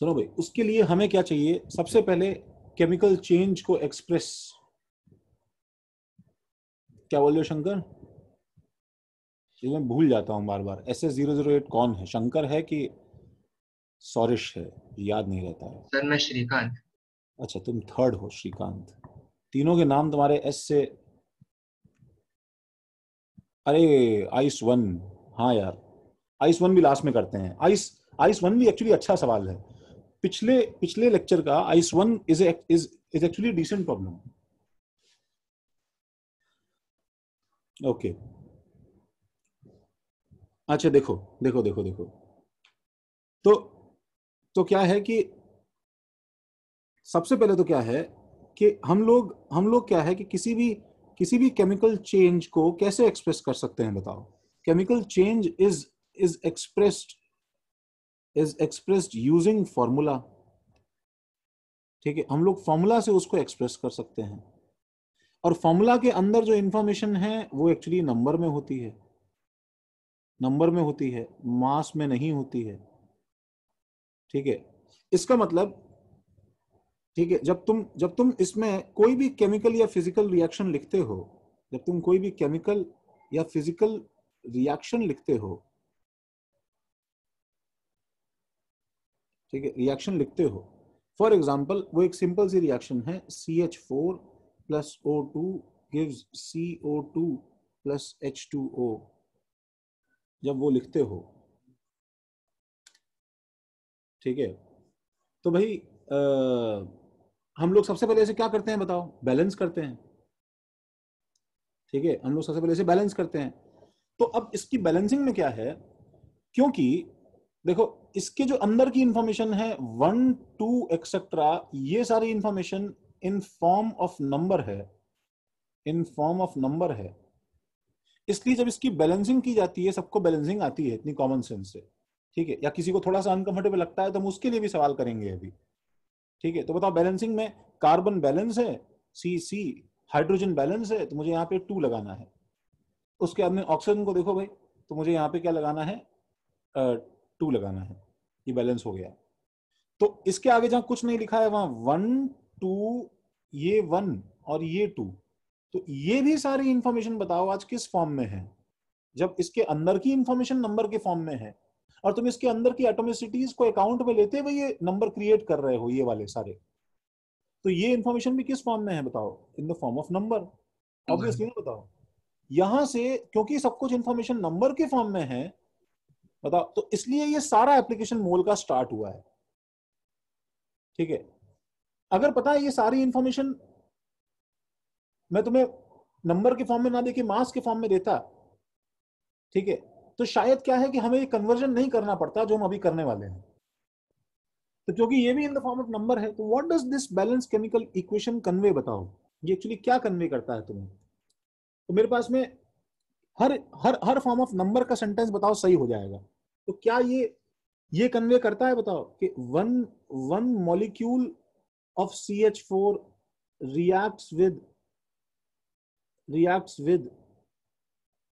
सुनो भाई, उसके लिए हमें क्या चाहिए? सबसे पहले केमिकल चेंज को एक्सप्रेस, क्या बोल रहे हो शंकर? ये मैं भूल जाता हूं बार बार। SS008 कौन है? शंकर है कि सौरिश है? याद नहीं रहता है। सर मैं श्रीकांत। अच्छा तुम थर्ड हो, श्रीकांत। तीनों के नाम तुम्हारे S से। अरे आइस वन, हाँ यार आइस वन भी लास्ट में करते हैं। आइस वन भी एक्चुअली अच्छा सवाल है। पिछले लेक्चर का ice one is actually decent problem. Okay अच्छा देखो देखो देखो देखो, तो क्या है कि सबसे पहले तो क्या है कि हम लोग क्या है कि किसी भी केमिकल चेंज को कैसे एक्सप्रेस कर सकते हैं बताओ? Chemical change is expressed using formula. ठीक है, हम लोग फॉर्मूला से उसको एक्सप्रेस कर सकते हैं, और फॉर्मूला के अंदर जो इंफॉर्मेशन है वो एक्चुअली नंबर में होती है, मास में नहीं होती है। ठीक है, इसका मतलब, ठीक है, जब तुम इसमें कोई भी केमिकल या फिजिकल रिएक्शन लिखते हो, जब तुम कोई भी केमिकल या फिजिकल रिएक्शन लिखते हो, ठीक है, रिएक्शन लिखते हो, फॉर एग्जांपल वो एक सिंपल सी रिएक्शन है, CH4 plus O2 gives CO2 plus H2O। जब वो लिखते हो, ठीक है, तो भाई हम लोग सबसे पहले इसे क्या करते हैं बताओ? बैलेंस करते हैं। ठीक है, हम लोग सबसे पहले इसे बैलेंस करते हैं। तो अब इसकी बैलेंसिंग में क्या है, क्योंकि देखो इसके जो अंदर की इंफॉर्मेशन है 1 2 एक्सेट्रा, ये सारी information in form of number है, इसलिए जब इसकी बैलेंसिंग की जाती है, सबको बैलेंसिंग आती है इतनी कॉमन सेंस से, ठीक है, या किसी को थोड़ा सा अनकंफर्टेबल लगता है तो हम उसके लिए भी सवाल करेंगे अभी। ठीक है, तो बताओ बैलेंसिंग में कार्बन बैलेंस है C, हाइड्रोजन बैलेंस है, तो मुझे यहाँ पे 2 लगाना है। उसके बाद में ऑक्सीजन को देखो भाई, तो मुझे यहाँ पे क्या लगाना है? 2 लगाना है। ये बैलेंस हो गया। तो इसके आगे जहां कुछ नहीं लिखा है वहां 1 2, ये 1 और ये 2, तो ये भी सारी इंफॉर्मेशन बताओ आज किस फॉर्म में है? जब इसके अंदर की इंफॉर्मेशन नंबर के फॉर्म में है, और तुम इसके अंदर की एटोमिसिटीज को अकाउंट में लेते हुए ये नंबर क्रिएट कर रहे हो, ये वाले सारे, तो ये इंफॉर्मेशन भी किस फॉर्म में है बताओ? In the form of number, obviously ना। बताओ यहां से, क्योंकि सब कुछ इंफॉर्मेशन नंबर के फॉर्म में है, बताओ, तो इसलिए ये सारा एप्लीकेशन मोल का स्टार्ट हुआ है। ठीक है, अगर पता है ये सारी इंफॉर्मेशन मैं तुम्हें नंबर के फॉर्म में ना देके मास के फॉर्म में देता, ठीक है, तो शायद क्या है कि हमें ये कन्वर्जन नहीं करना पड़ता जो हम अभी करने वाले हैं। तो क्योंकि ये भी in the form of number है, तो what does this balance chemical equation convey? बताओ ये एक्चुअली क्या कन्वे करता है तुम्हें? तो मेरे पास में हर हर हर फॉर्म ऑफ नंबर का सेंटेंस बताओ सही हो जाएगा। तो क्या ये कन्वे करता है बताओ कि one molecule of CH4 reacts with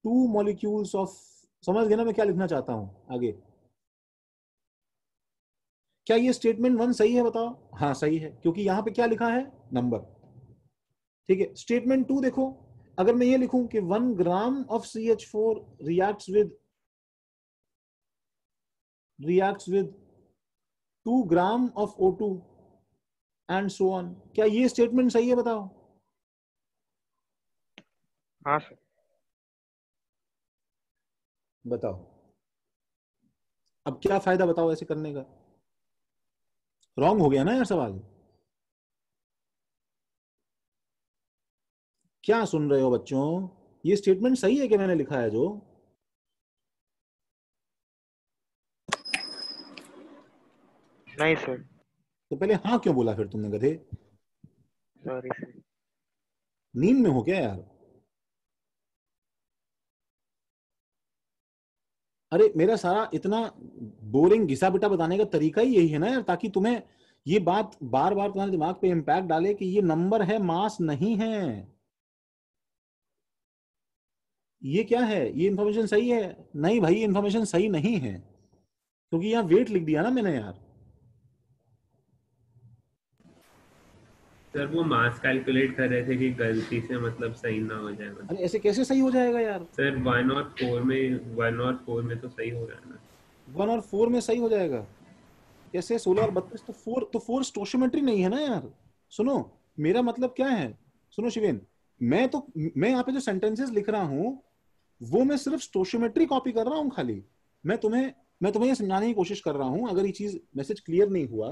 2 molecules of, समझ गए ना मैं क्या लिखना चाहता हूं आगे? क्या ये स्टेटमेंट 1 सही है बताओ? हाँ सही है, क्योंकि यहां पे क्या लिखा है? नंबर। ठीक है, स्टेटमेंट 2 देखो, अगर मैं ये लिखूं कि 1 gram of CH4 reacts with 2 gram of O2 and so on, क्या ये स्टेटमेंट सही है बताओ? हाँ सर। बताओ अब क्या फायदा बताओ ऐसे करने का? रॉन्ग हो गया ना यार सवाल? क्या सुन रहे हो बच्चों? ये स्टेटमेंट सही है कि मैंने लिखा है जो? नहीं सर, तो पहले हाँ क्यों बोला फिर तुमने गधे? Sorry sir. नींद में हो क्या यार? अरे मेरा सारा इतना बोरिंग घिसा पिटा बताने का तरीका ही यही है ना यार, ताकि तुम्हें ये बात बार बार तुम्हारे दिमाग पे इम्पैक्ट डाले कि ये नंबर है, मास नहीं है। ये क्या है? ये इंफॉर्मेशन सही है? नहीं भाई, इंफॉर्मेशन सही नहीं है, क्योंकि यहाँ वेट लिख दिया ना मैंने यार। सर वो मास कैलकुलेट कर रहे थे कि गलती से मतलब सही ना हो जाए। अरे ऐसे कैसे सही हो जाएगा यार? सर 1 और 4 में तो सही हो रहा है ना। 1 और 4 में सही हो जाएगा कैसे? 16 और 32 तो 4 स्टोशियोमेट्री नहीं है ना यार। सुनो, मेरा मतलब क्या है, सुनो शिवेन, मैं यहाँ पे जो सेंटेंसेस लिख रहा हूँ वो मैं सिर्फ स्टोशियोमेट्री कॉपी कर रहा हूँ खाली। मैं तुम्हें ये समझाने की कोशिश कर रहा हूँ, अगर ये चीज मैसेज क्लियर नहीं हुआ,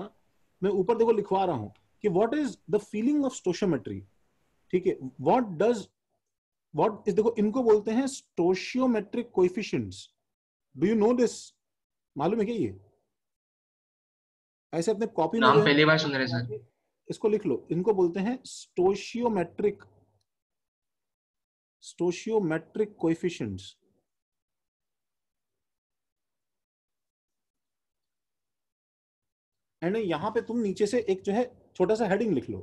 मैं ऊपर देखो लिखवा रहा हूँ कि what is the feeling of stoichiometry. ठीक है, व्हाट इज, देखो इनको बोलते हैं stoichiometric coefficients. Do you know this? मालूम है क्या ये? ऐसे अपने कॉपी में नाम जो है पहली बार सुन रहे सर। इसको लिख लो, इनको बोलते हैं स्टोशियोमेट्रिक कोएफिशिएंट्स। एंड यहां पे तुम नीचे से एक जो है छोटा सा हेडिंग लिख लो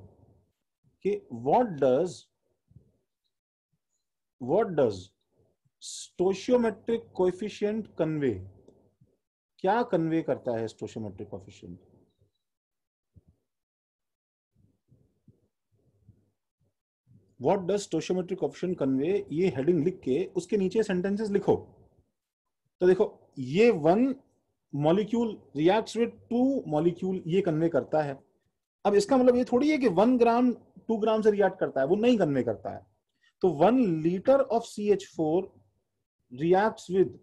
कि what does stoichiometric coefficient convey. क्या कन्वे करता है stoichiometric coefficient? What does stoichiometric coefficient convey, ये हेडिंग लिख के उसके नीचे सेंटेंसेस लिखो। तो देखो, ये 1 मॉलिक्यूल रिएक्ट्स विद 2 मॉलिक्यूल, ये कन्वे करता है। अब इसका मतलब ये थोड़ी है कि 1 ग्राम 2 ग्राम से रिएक्ट करता है, वो नहीं कन्वे करता है। तो 1 litre of CH4 reacts with,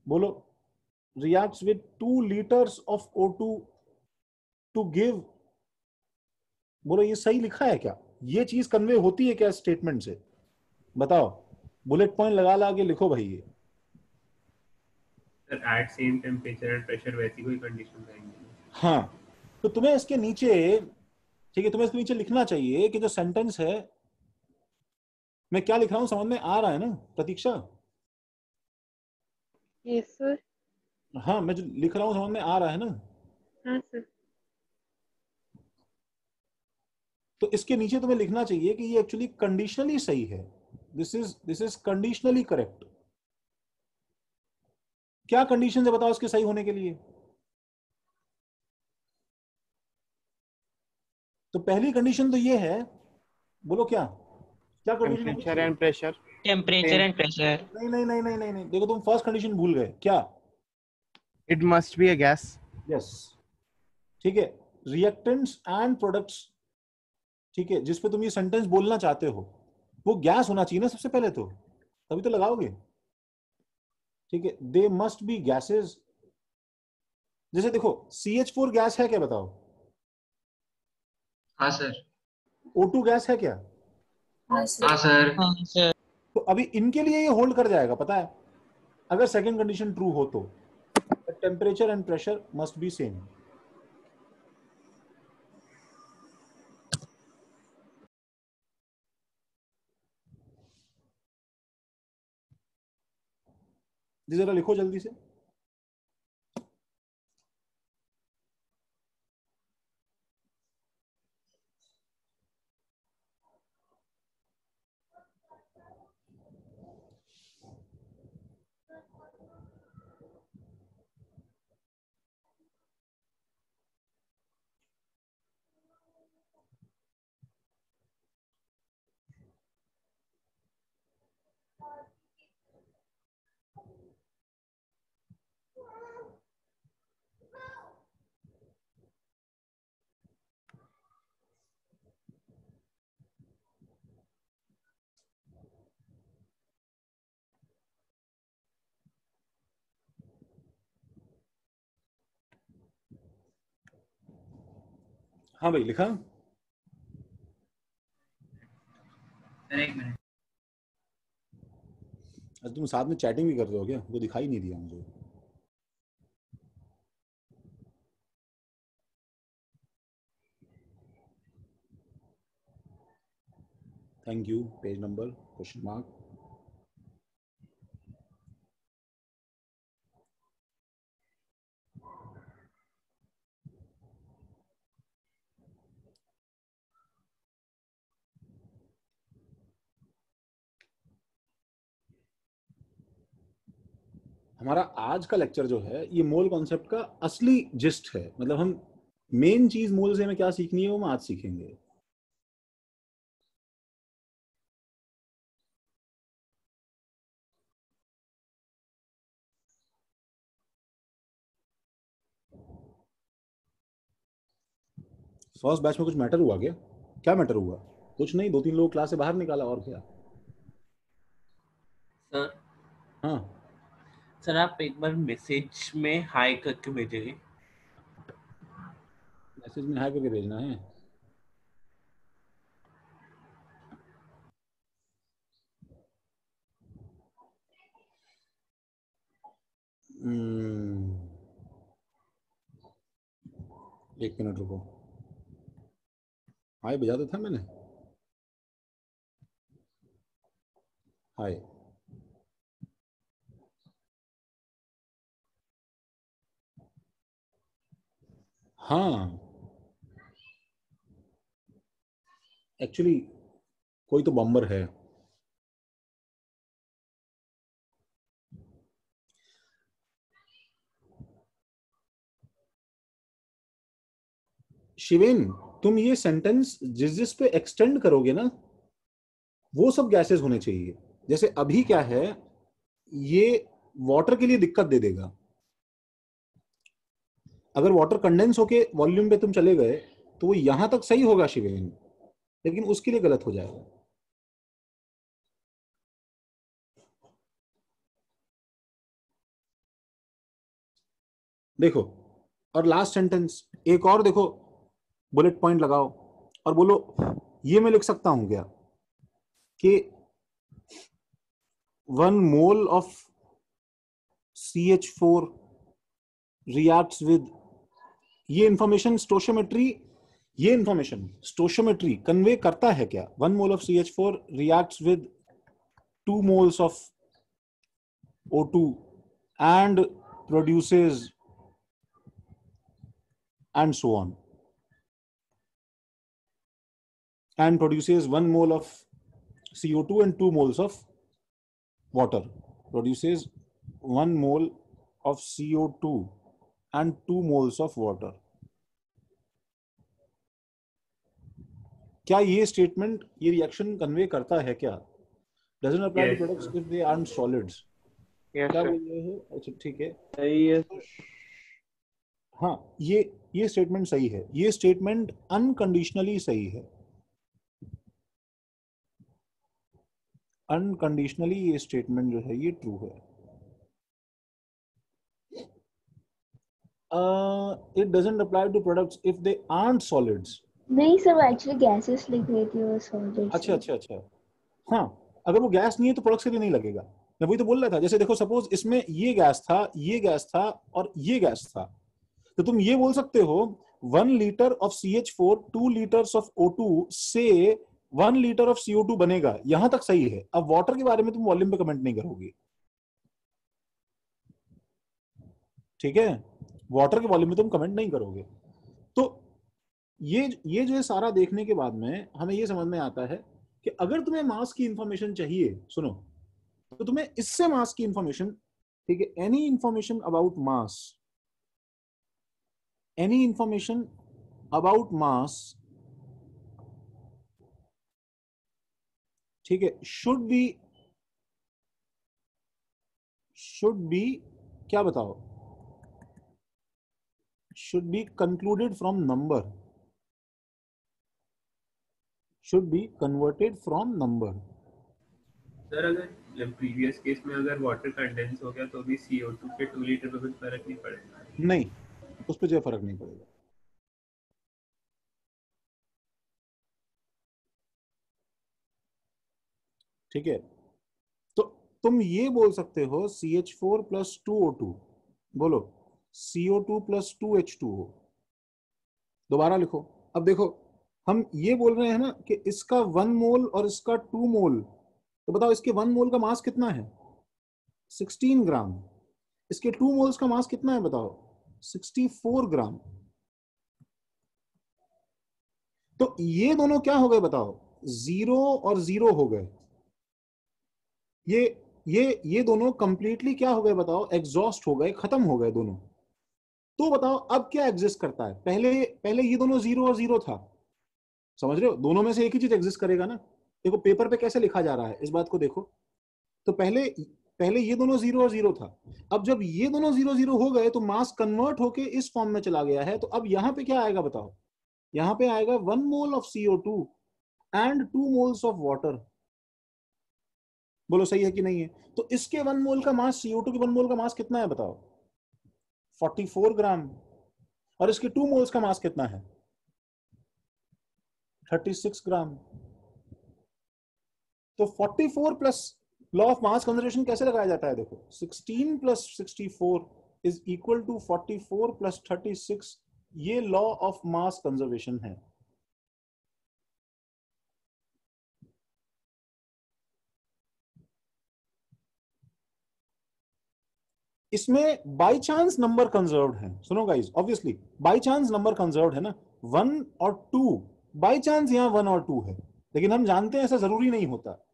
बोलो, reacts with 2 litres of O2 to give, बोलो ये सही लिखा है क्या? ये चीज कन्वे होती है क्या स्टेटमेंट से? बताओ, बुलेट पॉइंट लगा के लिखो भाई ये। Sir at same temperature and pressure वैसी कोई कंडीशन रहेंगी। हाँ, तो तुम्हें इसके नीचे, ठीक है, तुम्हें इसके नीचे लिखना चाहिए कि जो सेंटेंस है, मैं क्या लिख रहा हूं समझ में आ रहा है ना प्रतीक्षा? Yes sir. हाँ, मैं जो लिख रहा हूं समझ में आ रहा है ना? हाँ सर। तो इसके नीचे तुम्हें लिखना चाहिए कि ये एक्चुअली कंडीशनली सही है। This is conditionally correct. क्या कंडीशन है बताओ इसके सही होने के लिए? तो पहली कंडीशन तो ये है, बोलो क्या क्या condition? Temperature and pressure. Temperature and pressure. नहीं नहीं नहीं नहीं नहीं नहीं, देखो तुम फर्स्ट कंडीशन भूल गए। क्या? It must be a gas. Yes, ठीक है, रिएक्टेंट्स एंड प्रोडक्ट्स, ठीक है, जिस पे तुम ये सेंटेंस बोलना चाहते हो वो गैस होना चाहिए ना सबसे पहले, तो तभी तो लगाओगे। ठीक है, दे मस्ट बी गैसेस। जैसे देखो CH4 गैस है क्या बताओ? हाँ सर। O2 गैस है क्या? हाँ सर। हाँ सर। तो अभी इनके लिए ये होल्ड कर जाएगा, पता है, अगर सेकंड कंडीशन ट्रू हो तो temperature and pressure must be same. जरा लिखो जल्दी से। हाँ भाई, लिखा? एक मिनट। अच्छा, तुम साथ में चैटिंग भी कर रहे हो क्या? वो दिखाई नहीं दिया मुझे। Thank you. Page number question mark. हमारा आज का लेक्चर जो है ये मोल कॉन्सेप्ट का असली जिस्ट है, मतलब हम मेन चीज मोल से हमें क्या सीखनी है वो हम आज सीखेंगे। फर्स्ट बैच में कुछ मैटर हुआ क्या? क्या मैटर हुआ? कुछ नहीं, 2-3 लोग क्लास से बाहर निकाला, और क्या। सर हाँ सर आप एक बार मैसेज में हाई करके भेजेंगे। मैसेज में हाई करके भेजना है। एक मिनट रुको, हाय भेजा तो था मैंने। हाय, हाँ एक्चुअली कोई तो बम्बर है। शिवेन, तुम ये सेंटेंस जिस जिस पे एक्सटेंड करोगे ना वो सब गैसेस होने चाहिए। जैसे अभी क्या है, ये वाटर के लिए दिक्कत दे देगा। अगर वाटर कंडेंस होके वॉल्यूम पे तुम चले गए तो वो यहां तक सही होगा शिवेन, लेकिन उसके लिए गलत हो जाएगा। देखो, और लास्ट सेंटेंस एक और देखो, बुलेट पॉइंट लगाओ और बोलो ये मैं लिख सकता हूं क्या कि 1 mole of CH4 reacts with, ये इंफॉर्मेशन स्टोशियोमेट्री कन्वे करता है क्या? 1 mole of CH4 reacts with 2 moles of O2 and produces and so on, and produces 1 mole of CO2 and 2 moles of water, produces 1 mole of CO2 and 2 moles of water। क्या ये statement, ये reaction convey करता है क्या? Doesn't apply to Yes, products sir. if they aren't solids। Yes क्या sir. बोल रहे हो? अच्छा ठीक है, सही है। हाँ ये स्टेटमेंट सही है, ये स्टेटमेंट अनकंडीशनली सही है। अनकंडीशनली ये स्टेटमेंट जो है ये ट्रू है। It doesn't apply to products if they aren't solids. नहीं सर, वो एक्चुअली गैसेस लिख रही थी वो सॉलिड्स। अच्छा, हाँ अगर वो गैस नहीं है तो प्रोडक्ट्स के लिए नहीं लगेगा। मैं वही तो बोल रहा था, जैसे देखो सपोज इसमें ये गैस था, ये गैस था और ये गैस था, तो तुम ये बोल सकते हो 1 litre of CH4 2 litres of O2 से 1 लीटर ऑफ CO2 बनेगा, यहां तक सही है। अब वाटर के बारे में तुम वॉल्यूम पे कमेंट नहीं करोगे, ठीक है, वाटर के वॉल्यूम में तुम कमेंट नहीं करोगे। तो ये जो है सारा देखने के बाद में हमें ये समझ में आता है कि अगर तुम्हें मास की इंफॉर्मेशन चाहिए, सुनो, तो तुम्हें इससे मास की इंफॉर्मेशन, ठीक है, एनी इंफॉर्मेशन अबाउट मास, ठीक है, शुड बी क्या बताओ, should be concluded from number, should be converted from number. Sir अगर प्रीवियस केस में अगर वाटर कंडेंस हो गया तो भी CO2 के 2 लीटर में कुछ फर्क नहीं पड़ेगा? नहीं, उस पर जो फर्क नहीं पड़ेगा। ठीक है, तो तुम ये बोल सकते हो CH4 प्लस 2O2, बोलो CO2 प्लस 2H2O, दोबारा लिखो। अब देखो हम ये बोल रहे हैं ना कि इसका 1 मोल और इसका 2 मोल, तो बताओ इसके 1 मोल का मास कितना है? 16 ग्राम। इसके 2 मोल्स का मास कितना है बताओ? 64 ग्राम। तो ये दोनों क्या हो गए बताओ? 0 और 0 हो गए। ये दोनों कंप्लीटली क्या हो गए बताओ? एग्जॉस्ट हो गए, खत्म हो गए दोनों। तो बताओ अब क्या एग्जिस्ट करता है? पहले ये दोनों 0 और 0 था, समझ रहे हो? दोनों में से एक ही चीज एग्जिस्ट करेगा ना। देखो पेपर पे कैसे लिखा जा रहा है, इस बात को देखो। तो पहले ये दोनों 0 और 0 था। अब जब ये दोनों 0 0 हो गए तो मास कन्वर्ट होके इस फॉर्म में चला गया है। तो अब यहां पे क्या आएगा बताओ? यहां पे आएगा 1 mole of CO2 and 2 moles of water. बोलो सही है कि नहीं है? तो इसके 1 मोल का मास, CO2 के 1 मोल का मास कितना है बताओ? 44 ग्राम। और इसके 2 मोल्स का मास कितना है? 36 ग्राम। तो 44 plus law of mass conservation कैसे लगाया जाता है? देखो 16 plus 64 is equal to 44 plus 36। ये लॉ ऑफ मास कंजर्वेशन है। इसमें बाय चांस नंबर कंजर्व्ड है। सुनो guys, obviously by chance number conserved है ना, 1 और 2। बाय चांस यहाँ 1 और 2 है, लेकिन हम जानते हैं ऐसा जरूरी नहीं होता।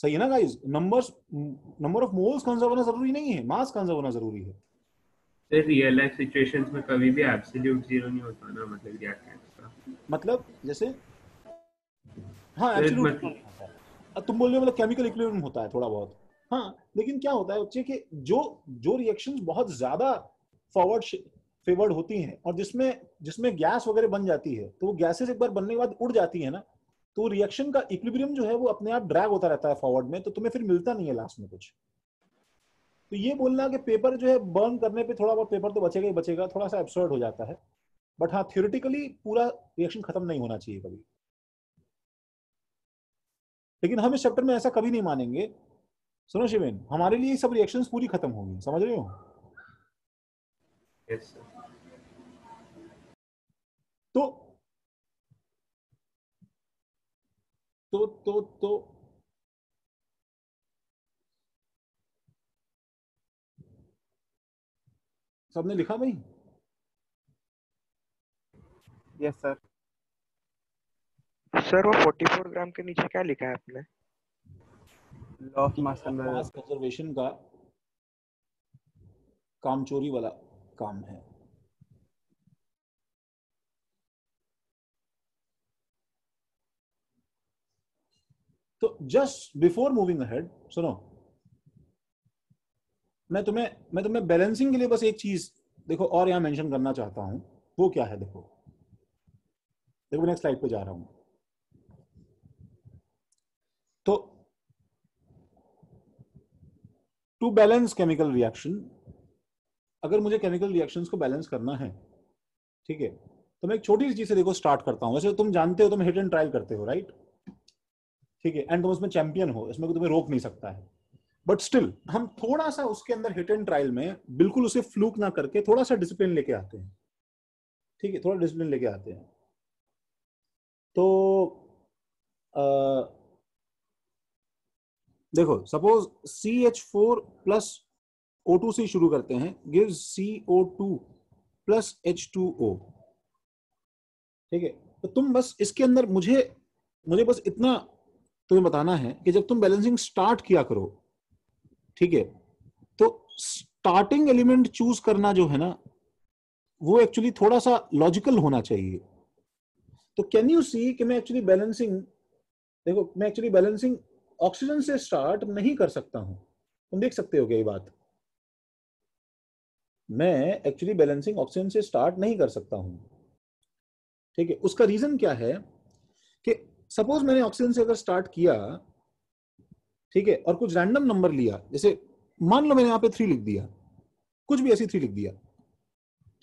सही है ना guys? Number of moles conserve होना जरूरी नहीं है, मास कंजर्व होना जरूरी है। सर रियल लाइफ सिचुएशंस में कभी भी एब्सोल्यूट 0 नहीं होता ना, मतलब क्या है इसका? मतलब जैसे हाँ एब्सोल्यूट तुम बोल रहे हो, मतलब केमिकल इक्विलिब्रियम होता है थोड़ा बहुत। हाँ, लेकिन क्या होता है बच्चे कि जो रिएक्शंस बहुत ज्यादा फेवर्ड होती हैं और जिसमें गैस वगैरह बन जाती है, तो वो गैसेस एक बार बनने के बाद उड़ जाती है ना, तो रिएक्शन का इक्विलिब्रियम जो है वो अपने आप ड्रैग होता रहता है फॉरवर्ड में, तो तुम्हें फिर मिलता नहीं है लास्ट में कुछ। तो ये बोलना कि पेपर जो है बर्न करने पे थोड़ा बहुत पेपर तो बचेगा ही बचेगा, थोड़ा सा एब्सर्ड हो जाता है। बट हाँ, थियोरेटिकली पूरा रिएक्शन खत्म नहीं होना चाहिए कभी। लेकिन हम इस चैप्टर में ऐसा कभी नहीं मानेंगे। सुनो शिवेन, हमारे लिए सब रिएक्शंस पूरी खत्म होंगी, समझ रहे हो? Yes sir. तो सबने लिखा भाई? Yes sir. सर वो 44 ग्राम के नीचे क्या लिखा है आपने? लॉ ऑफ मास कंजर्वेशन का कामचोरी वाला काम है। तो जस्ट बिफोर मूविंग अहेड, सुनो, मैं तुम्हें बैलेंसिंग के लिए बस एक चीज देखो और यहां मेंशन करना चाहता हूं। वो क्या है? देखो नेक्स्ट स्लाइड पे जा रहा हूं। तो टू बैलेंस केमिकल रिएक्शन, अगर मुझे केमिकल रिएक्शंस को बैलेंस करना है, ठीक है, तो मैं एक छोटी सी चीज से देखो स्टार्ट करता हूं। वैसे तुम जानते हो, तुम हिट एंड ट्रायल करते हो, राइट? ठीक है, एंड तुम उसमें चैंपियन हो, इसमें तुम्हें रोक नहीं सकता है। बट स्टिल हम थोड़ा सा उसके अंदर हिट एंड ट्रायल में बिल्कुल उसे फ्लूक ना करके थोड़ा सा डिसिप्लिन लेके आते हैं। ठीक है, थोड़ा डिसिप्लिन लेके आते हैं। तो देखो सपोज CH4 प्लस O2 से शुरू करते हैं, गिव्स CO2 प्लस H2O। ठीक है, तो तुम बस इसके अंदर मुझे बस इतना तुम्हें बताना है कि जब तुम बैलेंसिंग स्टार्ट किया करो, ठीक है, तो स्टार्टिंग एलिमेंट चूज करना जो है ना, वो एक्चुअली थोड़ा सा लॉजिकल होना चाहिए। तो कैन यू सी कि मैं एक्चुअली बैलेंसिंग ऑक्सीजन से स्टार्ट नहीं कर सकता हूं। तुम देख सकते हो क्या ये बात? मैं एक्चुअली बैलेंसिंग ऑक्सीजन से स्टार्ट नहीं कर सकता हूं। ठीक है, उसका रीजन क्या है कि सपोज मैंने ऑक्सीजन से अगर स्टार्ट किया, ठीक है, और कुछ रैंडम नंबर लिया, जैसे मान लो मैंने यहां पे 3 लिख दिया, कुछ भी ऐसी 3 लिख दिया,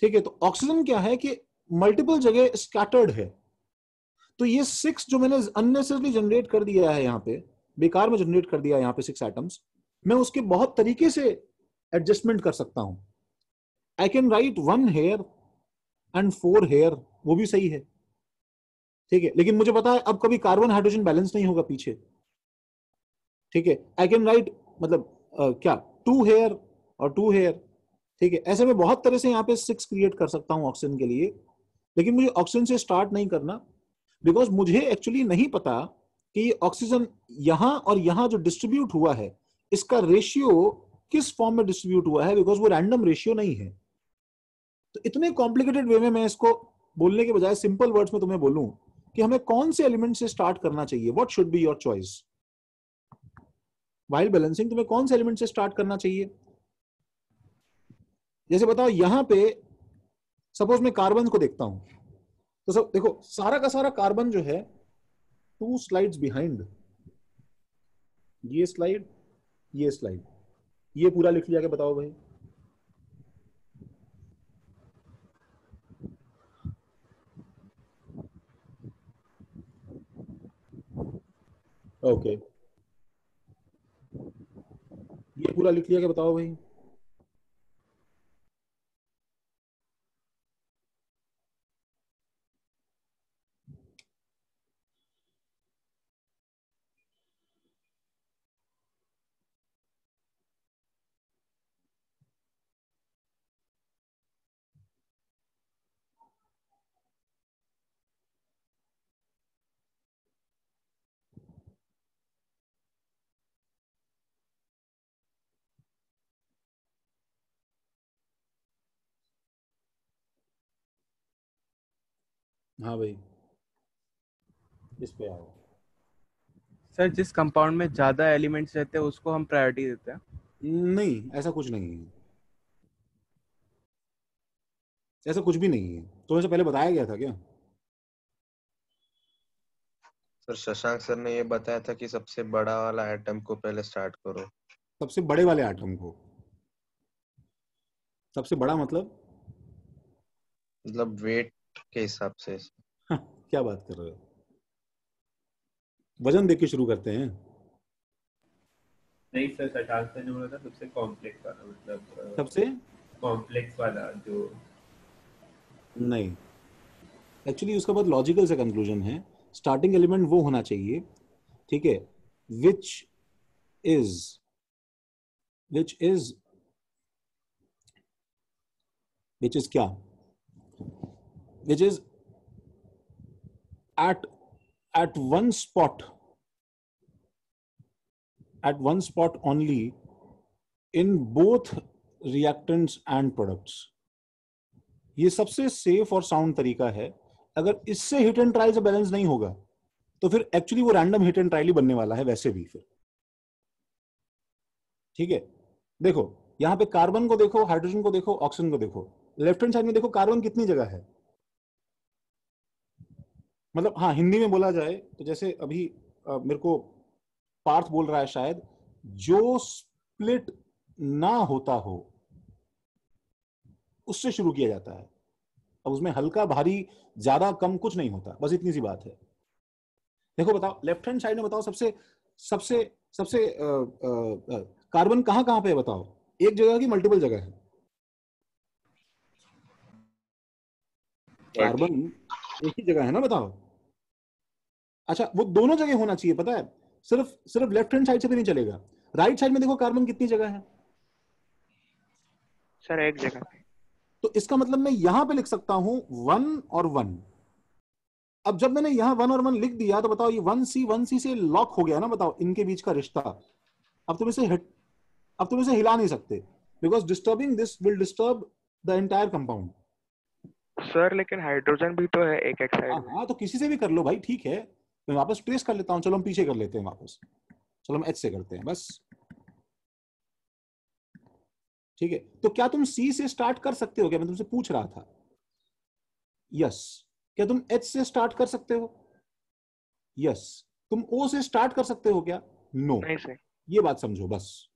ठीक है, तो ऑक्सीजन क्या है कि मल्टीपल जगह स्कैटर्ड है। तो ये 6 जो मैंने अननेसेसरली जनरेट कर दिया है, यहां पे बेकार में जनरेट कर दिया है यहां पे 6 एटम्स, मैं उसके बहुत तरीके से एडजस्टमेंट कर सकता हूं। I can write 1 here and 4 here, वो भी सही है। ठीक है, लेकिन मुझे पता है अब कभी कार्बन हाइड्रोजन बैलेंस नहीं होगा पीछे, ठीक है। आई कैन राइट मतलब क्या 2 हेयर और 2 हेयर, ठीक है। ऐसे में बहुत तरह से यहाँ पे 6 क्रिएट कर सकता हूँ ऑक्सीजन के लिए, लेकिन मुझे ऑक्सीजन से स्टार्ट नहीं करना, बिकॉज मुझे एक्चुअली नहीं पता कि ये ऑक्सीजन यहाँ और यहाँ जो डिस्ट्रीब्यूट हुआ है इसका रेशियो किस फॉर्म में डिस्ट्रीब्यूट हुआ है, बिकॉज वो रैंडम रेशियो नहीं है। तो इतने कॉम्प्लिकेटेड वे में मैं इसको बोलने के बजाय सिंपल वर्ड्स में तुम्हें बोलूं कि हमें कौन से एलिमेंट से स्टार्ट करना चाहिए, what should be your choice while balancing, तुम्हें कौन से एलिमेंट से स्टार्ट करना चाहिए। जैसे बताओ यहां पे सपोज मैं कार्बन को देखता हूं, तो सब देखो सारा का सारा कार्बन जो है 2 स्लाइड्स बिहाइंड, ये स्लाइड ये स्लाइड, ये पूरा लिख लिया, क्या बताओ भाई। ओके ये पूरा लिख लिया, क्या बताओ भाई। हाँ भाई इस पे आओ। सर जिस कंपाउंड में ज्यादा एलिमेंट्स रहते हैं उसको हम प्रायोरिटी देते हैं। नहीं ऐसा कुछ नहीं है, ऐसा कुछ भी नहीं है, तो ऐसे पहले बताया गया था क्या। सर शशांक सर ने ये बताया था कि सबसे बड़ा वाला एटम को पहले स्टार्ट करो। सबसे बड़े वाले एटम को, सबसे बड़ा मतलब वेट के हिसाब से। क्या बात कर रहे हो, वजन देख के शुरू करते हैं। नहीं सर, शशांक सर ने बोला था सबसे कॉम्प्लेक्स वाला, मतलब सबसे कॉम्प्लेक्स वाला जो, नहीं एक्चुअली उसका बहुत लॉजिकल से कंक्लूजन है। स्टार्टिंग एलिमेंट वो होना चाहिए, ठीक है, विच इज क्या, which is at one spot only in both reactants and products। ये सबसे सेफ और साउंड तरीका है। अगर इससे हिट एंड ट्रायल से बैलेंस नहीं होगा तो फिर एक्चुअली वो रैंडम हिट एंड ट्रायल ही बनने वाला है वैसे भी फिर, ठीक है। देखो यहां पे कार्बन को देखो, हाइड्रोजन को देखो, ऑक्सीजन को देखो, लेफ्ट हैंड साइड में देखो कार्बन कितनी जगह है, मतलब हाँ हिंदी में बोला जाए तो जैसे अभी मेरे को पार्थ बोल रहा है शायद, जो स्प्लिट ना होता हो उससे शुरू किया जाता है। अब उसमें हल्का भारी ज्यादा कम कुछ नहीं होता, बस इतनी सी बात है। देखो बताओ लेफ्ट हैंड साइड में बताओ सबसे सबसे सबसे कार्बन कहां कहां पे है बताओ, एक जगह की मल्टीपल जगह है। कार्बन एक ही जगह है ना, बताओ। अच्छा वो दोनों जगह होना चाहिए, पता है, सिर्फ लेफ्ट हैंड साइड से भी नहीं चलेगा। राइट साइड में देखो कार्बन कितनी जगह है सर, एक जगह पे। तो इसका मतलब मैं यहां पे लिख सकता हूं 1 और 1। अब जब मैंने यहां 1 और 1 लिख दिया तो बताओ ये 1C से लॉक हो गया ना, बताओ इनके बीच का रिश्ता। अब तुम इसे हिला नहीं सकते, because disturbing this will disturb the entire compound. Sir लेकिन हाइड्रोजन भी तो है एक साइड में। हाँ तो किसी से भी कर लो भाई, ठीक है, मैं वापस ट्रेस कर लेता हूं। चलो हम पीछे कर लेते हैं वापस, चलो हम H से करते हैं बस, ठीक है। तो क्या तुम C से स्टार्ट कर सकते हो क्या, मैं तुमसे पूछ रहा था। यस। क्या तुम H से स्टार्ट कर सकते हो, यस। तुम O से स्टार्ट कर सकते हो क्या, नो। नहीं सर। ये बात समझो बस।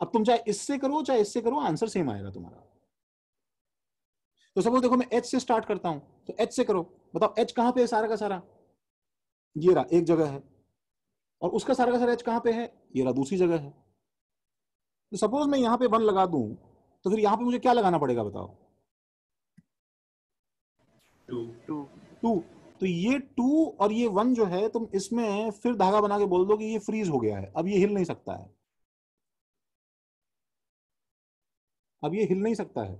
अब तुम चाहे इससे करो चाहे इससे करो, आंसर सेम आएगा तुम्हारा। तो सपोज देखो मैं H से स्टार्ट करता हूं, तो H से करो, बताओ H कहां पे है सारा का सारा, ये रहा एक जगह है, और उसका सारा का सारा H कहां पे है, ये रहा दूसरी जगह है। तो सपोज मैं यहां पे 1 लगा दूं तो फिर यहां पे मुझे क्या लगाना पड़ेगा बताओ, 2। तो ये 2 और ये 1 जो है, तुम इसमें फिर धागा बना के बोल दो कि ये फ्रीज हो गया है, अब ये हिल नहीं सकता है, अब ये हिल नहीं सकता है,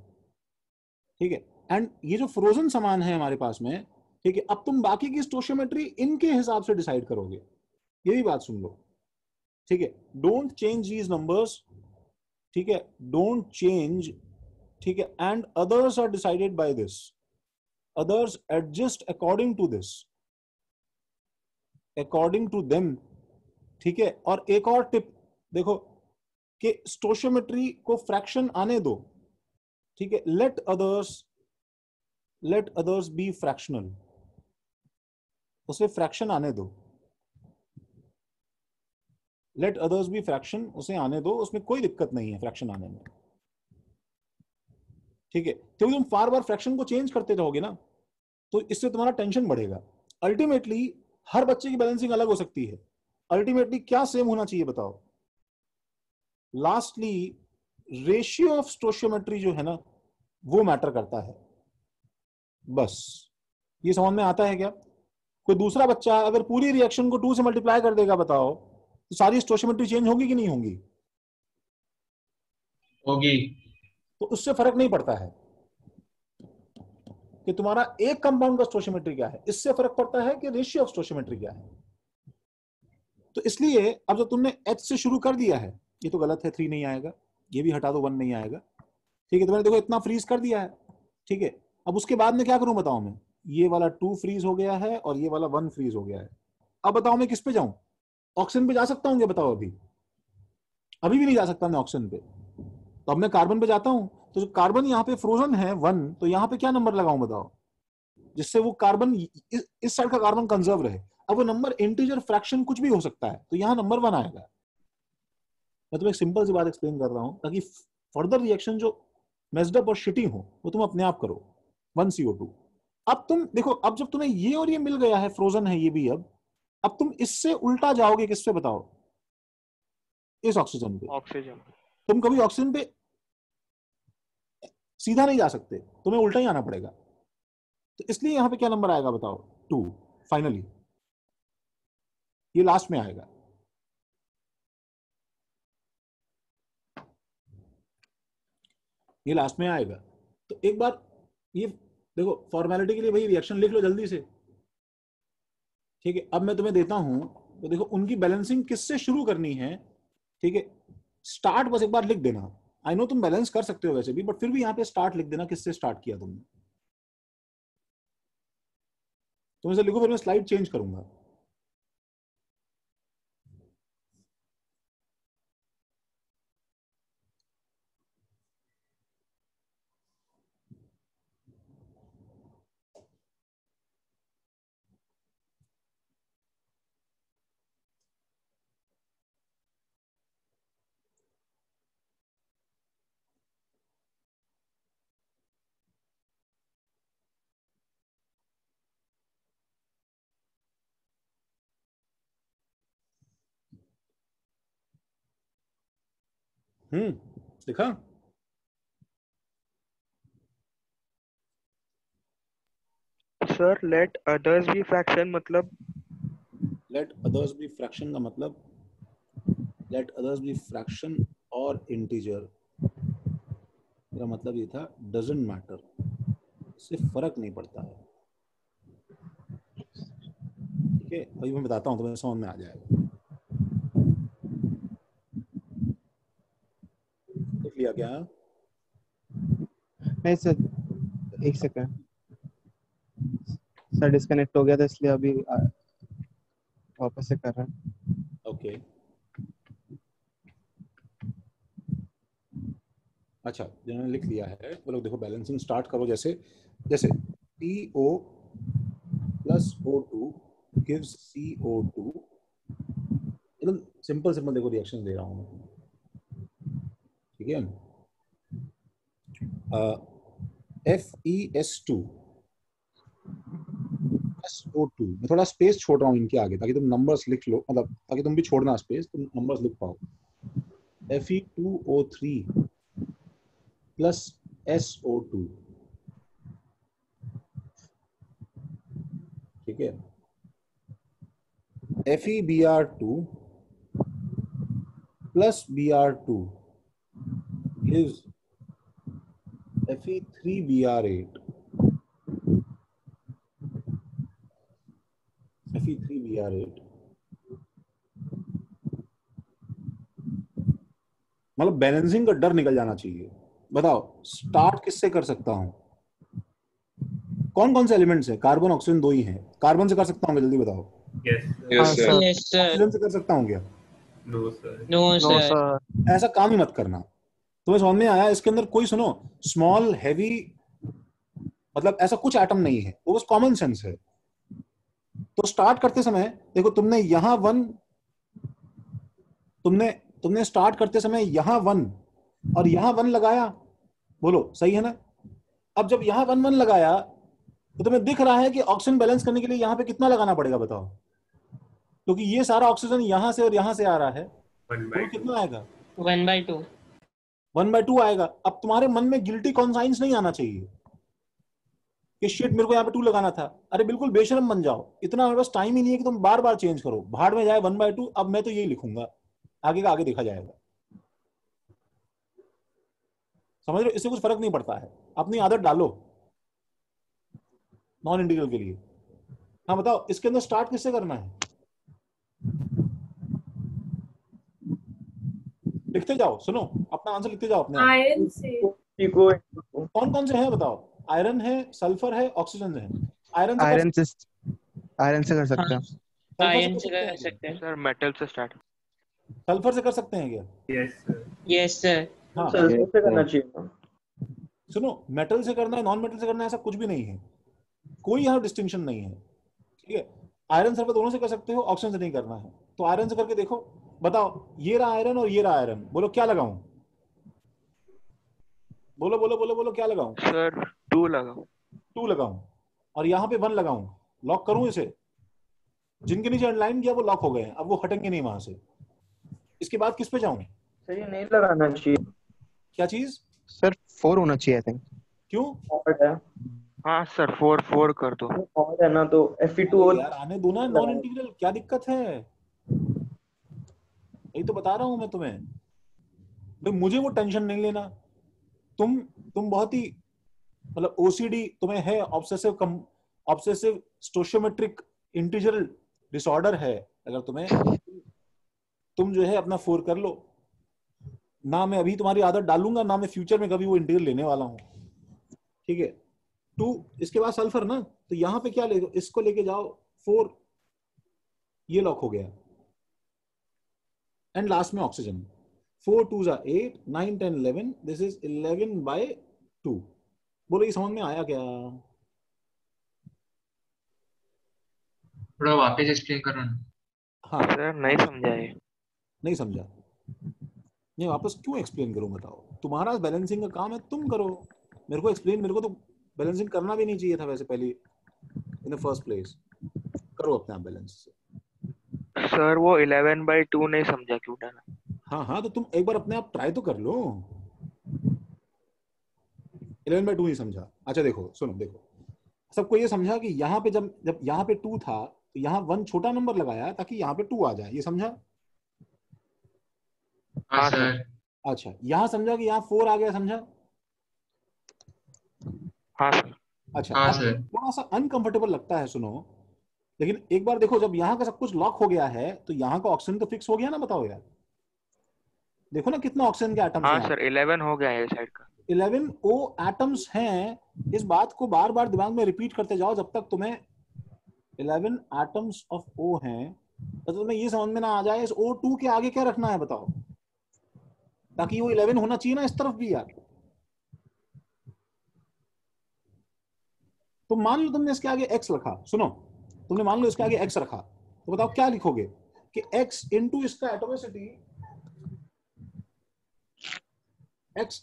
ठीक है। एंड ये जो फ्रोजन सामान है हमारे पास में, ठीक है, अब तुम बाकी की स्टोशियोमेट्री इनके हिसाब से डिसाइड करोगे, ये भी बात सुन लो, ठीक है। डोंट चेंज दीज नंबर्स, ठीक है, डोंट चेंज, ठीक है। And others are decided by this, others adjust according to this, according to them, ठीक है। और एक और टिप देखो कि स्टोशियोमेट्री को फ्रैक्शन आने दो, ठीक है। let others be fractional, उसे फ्रैक्शन आने दो, let others be fraction, उसे आने दो, उसमें कोई दिक्कत नहीं है फ्रैक्शन आने में, ठीक है। क्योंकि तुम बार बार फ्रैक्शन को चेंज करते रहोगे ना, तो इससे तुम्हारा टेंशन बढ़ेगा। अल्टीमेटली हर बच्चे की बैलेंसिंग अलग हो सकती है, अल्टीमेटली क्या सेम होना चाहिए बताओ? लास्टली रेशियो ऑफ स्टोशियोमेट्री जो है ना, वो मैटर करता है, बस। ये समझ में आता है क्या? कोई दूसरा बच्चा अगर पूरी रिएक्शन को 2 से मल्टीप्लाई कर देगा, बताओ तो सारी स्टोशियोमेट्री चेंज होगी कि नहीं होगी? होगी। तो उससे फर्क नहीं पड़ता है कि तुम्हारा एक कंपाउंड का स्टोशियोमेट्री क्या है, इससे फर्क पड़ता है कि रेशियो ऑफ स्टोशियोमेट्री क्या है। तो इसलिए अब जो तुमने H से शुरू कर दिया है, ये तो गलत है, 3 नहीं आएगा, ये भी हटा दो, 1 नहीं आएगा, ठीक है। तो मैंने देखो इतना फ्रीज कर दिया है, ठीक है। अब उसके बाद में क्या करूं बताओ मैं? ये वाला 2 फ्रीज हो गया है और ये वाला 1 फ्रीज हो गया है। अब बताओ मैं किस पे जाऊं? ऑक्सीजन पे जा सकता हूँ क्या बताओ? अभी भी नहीं जा सकता मैं ऑक्सीजन पे। तो अब मैं कार्बन पे जाता हूं, तो जो कार्बन यहाँ पे फ्रोजन है 1, तो यहाँ पे क्या नंबर लगाऊं बताओ, जिससे वो कार्बन इस साइड का कार्बन कंजर्व रहे। अब वो नंबर इंटीजर फ्रैक्शन कुछ भी हो सकता है, तो यहाँ नंबर 1 आएगा। मैं तुम्हें एक सिंपल सी बात एक्सप्लेन कर रहा हूं ताकि फर्दर रिएक्शन जो मेस्ड अप और शिटी हो वो तुम अपने आप करो। 1CO2। अब तुम देखो, अब जब तुम्हें ये और ये मिल गया है, फ्रोजन है ये भी, अब तुम इससे उल्टा जाओगे किस पे बताओ? इस ऑक्सीजन पे। ऑक्सीजन। तुम कभी ऑक्सीजन पे सीधा नहीं जा सकते, तुम्हें उल्टा ही आना पड़ेगा। तो इसलिए यहां पे क्या नंबर आएगा बताओ? 2। फाइनली ये लास्ट में आएगा। ये लास्ट में आएगा। तो एक बार ये देखो, फॉर्मेलिटी के लिए भाई रिएक्शन लिख लो जल्दी से, ठीक है। अब मैं तुम्हें देता हूं, तो देखो उनकी बैलेंसिंग किससे शुरू करनी है, ठीक है। स्टार्ट बस एक बार लिख देना। आई नो तुम बैलेंस कर सकते हो वैसे भी, बट फिर भी यहां पे स्टार्ट लिख देना, किससे स्टार्ट किया तुमने। तुम इसे लिखो, फिर मैं स्लाइड चेंज करूंगा। लिखा? Sir let others be fraction मतलब? लेट अदर्स बी फ्रैक्शन का मतलब, लेट अदर्स बी फ्रैक्शन और इंटीजर, मेरा मतलब ये था डजंट मैटर, इससे फर्क नहीं पड़ता है, ठीक है। अभी मैं बताता हूँ, तुम्हें समझ में आ जाएगा। देख लिया क्या? नहीं सर, एक सेकंड सर, डिस्कनेक्ट हो गया था इसलिए अभी वापस से कर रहा हूं। ओके, अच्छा, जिन्होंने लिख लिया है वो लोग देखो बैलेंसिंग स्टार्ट करो। जैसे जैसे PO plus O2 gives CO2, एकदम सिंपल सिंपल देखो रिएक्शन दे रहा हूँ मैं, ठीक है। FeS2 SO2, मैं थोड़ा स्पेस छोड़ रहा हूँ इनके आगे ताकि तुम नंबर्स लिख लो, मतलब ताकि तुम भी छोड़ना स्पेस, तुम नंबर्स लिख पाओ। Fe2O3 प्लस SO2, ठीक ठीक है, FeBr2 plus Br2 gives Fe3Br8. Fe3Br8 मतलब बैलेंसिंग का डर निकल जाना चाहिए। बताओ स्टार्ट किससे कर सकता हूं? कौन कौन से एलिमेंट्स है? कार्बन ऑक्सीजन दो ही हैं। कार्बन से कर सकता हूँ? जल्दी बताओ। Yes sir. ऑक्सीजन से कर सकता हूँ क्या? No sir. No sir. ऐसा काम ही मत करना। तुम्हें समझ में आया? इसके अंदर कोई सुनो स्मॉल हैवी मतलब ऐसा कुछ एटम नहीं है, वो बस कॉमन सेंस है। तो स्टार्ट करते समय देखो, तुमने यहां वन, तुमने स्टार्ट करते समय यहां वन और यहां वन लगाया, बोलो सही है ना? अब जब यहां वन वन लगाया तो तुम्हें दिख रहा है कि ऑक्सीजन बैलेंस करने के लिए यहां पे कितना लगाना पड़ेगा बताओ? क्योंकि ये सारा ऑक्सीजन यहां से और यहां से आ रहा है, तो कितना आएगा? 1/2 1/2 आएगा। अब तुम्हारे मन में गिल्टी कॉन्साइंस नहीं आना चाहिए कि शिट मेरे को यहाँ पे 2 लगाना था। अरे बिल्कुल बेशरम बन जाओ, इतना मेरे पास टाइम ही नहीं है कि तुम बार बार चेंज करो। भाड़ में जाए 1/2, अब मैं तो यही लिखूंगा, आगे का आगे देखा जाएगा। समझ रहे हो? इससे कुछ फर्क नहीं पड़ता है, अपनी आदत डालो नॉन इंटीग्रल के लिए। हाँ बताओ, इसके अंदर स्टार्ट किससे करना है? लिखते जाओ, सुनो अपना आंसर लिखते जाओ अपने आयरन से। कौन कौन से हैं बताओ? आयरन है, सल्फर है, ऑक्सीजन है। आयरन से कर सकते हैं। आयरन से कर सकते हैं सर। मेटल से स्टार्ट। सल्फर से कर सकते हैं क्या? Yes sir. Yes sir. हाँ सल्फर से करना चाहिए। सुनो, मेटल से करना है, नॉन मेटल से करना है, ऐसा कुछ भी नहीं है, कोई यहाँ डिस्टिंक्शन नहीं है। ठीक है, आयरन सल्फर दोनों से कर सकते हो, ऑक्सीजन से नहीं करना है। तो आयरन से करके देखो, बताओ ये रहा आयरन और ये रहा आयरन, बोलो क्या लगाऊं? बोलो बोलो बोलो बोलो, क्या लगाऊं? सर 2 लगाओ। 2 लगाऊं और यहाँ पे 1 लगाऊं, लॉक करूं इसे? जिनके नीचे अंडरलाइन किया वो लॉक हो गए हैं, अब वो हटेंगे नहीं वहां से। इसके बाद किस पे जाऊं? सर ये नहीं लगाना चाहिए। क्या चीज? सर 4 होना चाहिए आई थिंक। क्यों? ऑड है। हाँ सर 4 कर दो। ऑड है ना, तो Fe2 अरे यार आने दो ना, नॉन इंटीग्रल, क्या दिक्कत है? यही तो बता रहा हूं मैं तुम्हें, भाई मुझे वो टेंशन नहीं लेना। तुम बहुत ही मतलब ओसीडी तुम्हें है, ऑब्सेसिव स्टोशियोमेट्रिक इंटीग्रल डिसऑर्डर है। अगर तुम्हें, तुम जो है अपना 4 कर लो ना, मैं अभी तुम्हारी आदत डालूंगा ना, मैं फ्यूचर में कभी वो इंटीग्रल लेने वाला हूं। ठीक है, 2 इसके बाद सल्फर ना, तो यहां पे क्या ले, इसको लेके जाओ 4, ये लॉक हो गया। एंड लास्ट में oxygen, 4 2s are 8, 9 10 11, this is 11/2। बोलो ये समझ में आया क्या? थोड़ा वापस एक्सप्लेन करो ना। हाँ सर नहीं समझा ये। नहीं समझा? नहीं वापस क्यों एक्सप्लेन करूं बताओ? तुम्हारा बैलेंसिंग का काम है, तुम करो। मेरे को एक्सप्लेन, मेरे को तो बैलेंसिंग करना भी नहीं चाहिए था वैसे पहले इन द फर्स्ट प्लेस। करो अपने आप बैलेंस। सर वो 11/2 नहीं समझा क्यों डाला। हाँ हाँ, तो तुम एक बार अपने आप ट्राई तो कर लो। 11/2 नहीं समझा? अच्छा देखो, सुनो देखो, सबको ये समझा कि यहाँ पे जब यहाँ पे 2 था तो यहाँ 1 छोटा नंबर लगाया ताकि यहाँ पे 2 आ जाए, ये समझा? हाँ सर। अच्छा, यहाँ समझा कि यहाँ 4 आ गया, समझा? हाँ सर। अच्छा, हाँ अब सर। थोड़ा सा अनकंफर्टेबल लगता है, सुनो, लेकिन एक बार देखो, जब यहाँ का सब कुछ लॉक हो गया है तो यहाँ का ऑक्सीजन तो फिक्स हो गया ना? बताओ यार, देखो ना कितना ऑक्सीजन के एटम्स हाँ हैं। सर 11 हो गया है साइड का। 11 O एटम्स हैं। इस बात को बार बार दिमाग में रिपीट करते जाओ जब तक तुम्हें 11 एटम्स ऑफ O हैं, तो तुम्हें ये समझ में ना आ जाए इस O2 के आगे क्या रखना है, बताओ, ताकि वो 11 होना चाहिए ना इस तरफ भी यार। तो मान लो तुमने इसके आगे x रखा, सुनो, तुमने मान लो इसके आगे x रखा, तो बताओ क्या लिखोगे? कि x इंटू इसका एटोमिसिटी, x,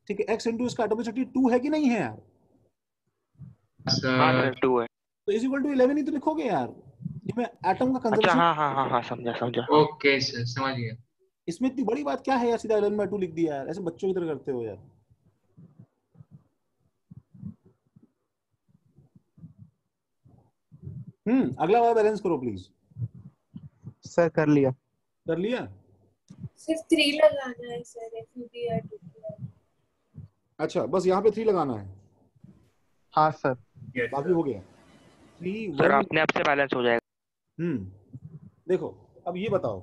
ठीक है, x इंटू इसका एटोमिसिटी 2 है कि नहीं है यार? हाँ सर 2 है। तो इज इक्वल टू 11 ही तो लिखोगे यार, जिसमें एटम का अच्छा कंजर्वेशन। हाँ समझा। ओके सर, समझ गया। इसमें इतनी बड़ी बात क्या है यार? सीधा 11/2 लिख दिया यार, ऐसे बच्चों की तरह करते हो यार। अगला वाला बैलेंस करो प्लीज। सर कर लिया। कर लिया? सिर्फ 3 लगाना है सर, FUDR 2 अच्छा, बस यहाँ पे 3 लगाना है। हाँ सर। बाकी हो गया 3 सर 1। अपने आप से बैलेंस हो जाएगा। देखो अब ये बताओ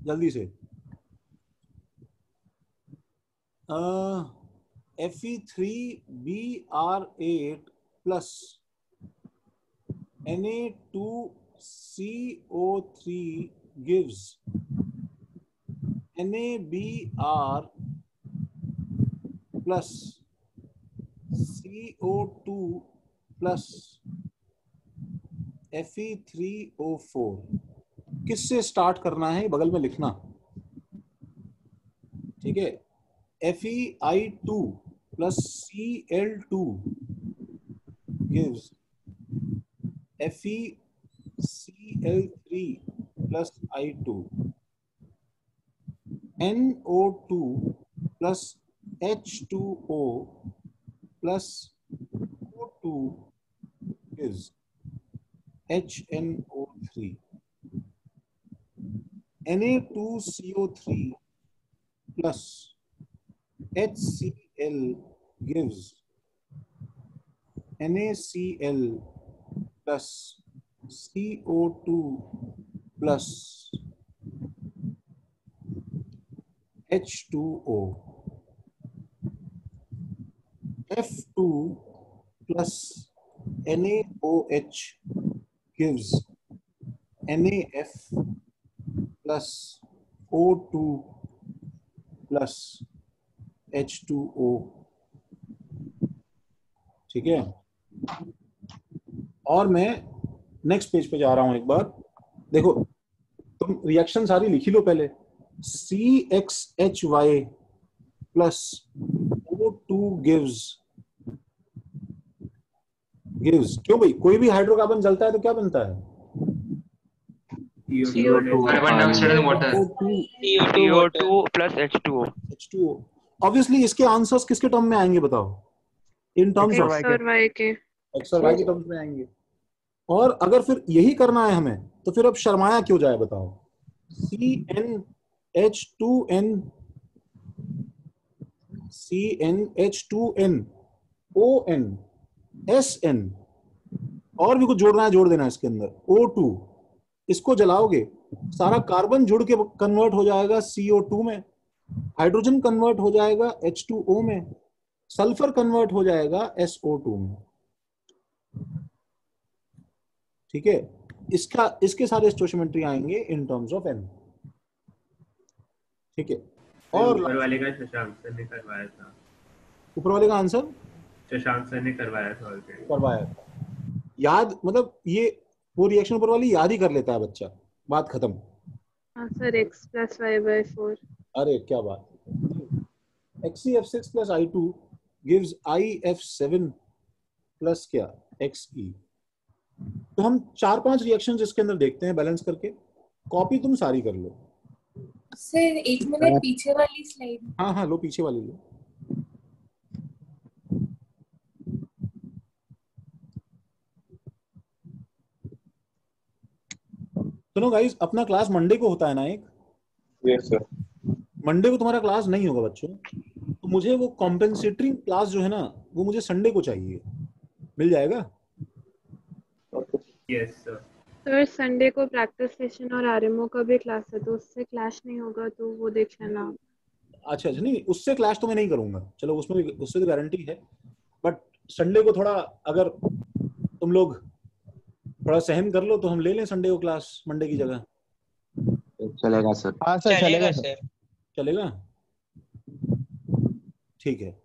जल्दी से, Fe3Br8 plus Na2CO3 gives NaBr plus CO2 plus Fe3O4। किससे स्टार्ट करना है बगल में लिखना, ठीक है। FeI2 plus Cl2 gives FeCl3 plus I2। NO2 plus H2O plus O2 gives HNO3। Na2CO3 plus HCl gives NaCl plus CO2 plus H2O। F2 plus NaOH gives NaF plus O2 plus H2O। ठीक है, और मैं next page पे जा रहा हूं। एक बार देखो, तुम रिएक्शन सारी लिखी लो पहले। CXHY plus O2 gives क्यों भाई, कोई भी हाइड्रोकार्बन जलता है तो क्या बनता है? CO2 plus H2O। ऑब्वियसली इसके आंसर्स किसके टर्म में आएंगे बताओ? इन टर्म्स ऑफ X और Y के। X और Y के टर्म्स में आएंगे। और अगर फिर यही करना है हमें तो फिर अब शर्माया क्यों जाए बताओ? CnH2n और भी कुछ जोड़ना है जोड़ देना इसके अंदर। O2 इसको जलाओगे सारा कार्बन जुड़ के कन्वर्ट हो जाएगा CO2 में, हाइड्रोजन कन्वर्ट हो जाएगा H2O में, सल्फर कन्वर्ट हो जाएगा SO2 में। ठीक है, इसके सारे स्टोइचियोमेट्री आएंगे इन टर्म्स ऑफ N। ठीक है, और ऊपर वाले का शशांक सर ने करवाया था। ऊपर वाले का आंसर शशांक सर ने करवाया था ऑलरेडी। करवाया था, याद, मतलब ये वो रिएक्शन ऊपर वाली याद ही कर लेता है बच्चा, बात खत्म। हाँ sir, X plus Y by 4। अरे क्या बात। XeF6 plus I2 gives IF7 plus क्या XE। तो हम 4-5 रिएक्शंस इसके अंदर देखते हैं बैलेंस करके। कॉपी तुम सारी कर लो सर। 1 मिनट पीछे वाली स्लाइड। हाँ हाँ लो, पीछे वाली लो। सुनो गाइस, अपना क्लास मंडे को होता है ना एक? Yes sir. मंडे को तुम्हारा क्लास नहीं होगा बच्चों, तो मुझे वो कॉम्पेंसेटरी क्लास जो है ना वो मुझे संडे को चाहिए। मिल जाएगा? Yes sir. सर संडे को प्रैक्टिस सेशन और आरएमओ का भी क्लास है, तो उससे क्लैश नहीं होगा तो वो देख लेना। अच्छा नहीं, उससे क्लैश तो मैं नहीं करूंगा, चलो उसमें भी, उससे तो गारंटी है। बट संडे को थोड़ा अगर तुम लोग थोड़ा सहन कर लो तो हम ले लें संडे को क्लास मंडे की जगह। चलेगा सर। हाँ सर चलेगा सर। चलेगा, ठीक है।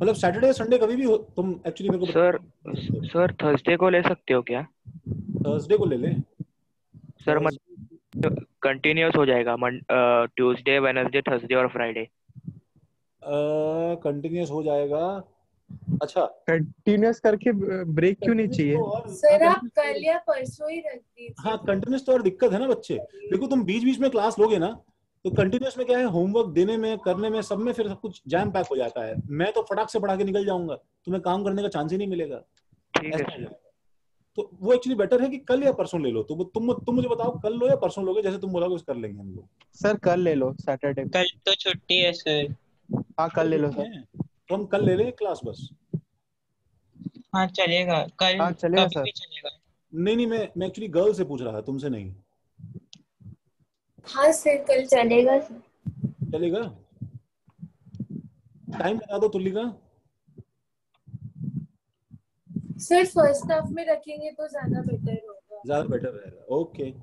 मतलब सैटरडे संडे कभी भी हो तुम एक्चुअली मेरे को सर थर्सडे को ले सकते हो क्या? थर्सडे को ले लें सर, मतलब कंटिन्यूअस हो जाएगा ट्यूसडे, वेडनेसडे, थर्सडे और फ्राइडे। कंटिन्यूअस हो जाएगा। अच्छा, कंटिन्यूअस करके ब्रेक क्यों नहीं चाहिए? सर आप कल या परसों ही रख दीजिए। हाँ कंटिन्यूअस तो और दिक्कत है ना बच्चे। देखो तुम बीच बीच में क्लास लोगे ना तो कंटिन्यूअस में क्या है, होमवर्क देने में, करने में, सब में फिर सब कुछ जैम पैक हो जाता है। मैं तो फटाक से पढ़ा के निकल जाऊंगा, तुम्हें काम करने का चांस ही नहीं मिलेगा। ठीक है सर। तो वो एक्चुअली बेटर है कि कल या परसों ले लो। तो तुम मुझे बताओ कल लो या परसों लोगे, जैसे तुम बोलोगे कर लेंगे हम लोग। सर कल ले लो, सैटरडे। कल तो छुट्टी है सर। हाँ कल ले लो सर। तो हम कल ले लें क्लास बस। हाँ चलेगा, कल हाँ चलेगा कभी सर। भी चलेगा। नहीं, मैं एक्चुअली गर्ल से पूछ रहा था, तुमसे नहीं। हाँ सर कल चलेगा सर। चलेगा। टाइम बता दो तुल्ली का। सर फर्स्ट हाफ में रखेंगे तो ज्यादा बेटर होगा। ज्यादा बेटर रहेगा, ओके।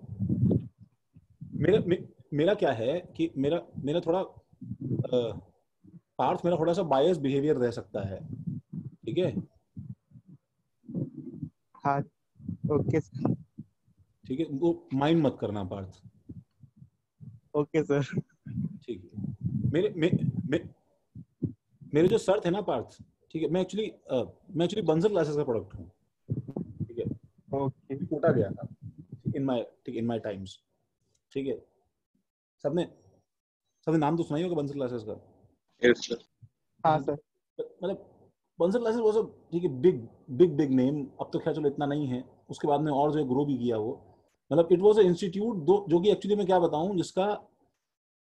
मेरा क्या है कि मेरा थोड़ा पार्थ मेरा थोड़ा सा बायस बिहेवियर रह सकता है, ठीक है। हाँ ओके सर। ठीक है, वो माइंड मत करना पार्थ। Okay sir. ठीक है। मेरे जो सर थे ना पार्थ, ठीक है, मैं एक्चुअली बंसर क्लासेस का प्रोडक्ट हूँ, ठीक है। ओके। टूटा गया था इन माय टाइम्स, ठीक है। सबने नाम तो सुना ही होगा बंसर क्लासेस का। Yes sir. हाँ सर। मतलब बंसर क्लासेस वो सब, ठीक है, बिग नेम। अब तो खैर चलो इतना नहीं है, उसके बाद में और जो ग्रो भी किया वो। मतलब इट वाज अ इंस्टीट्यूट जो कि एक्चुअली मैं क्या बताऊं, जिसका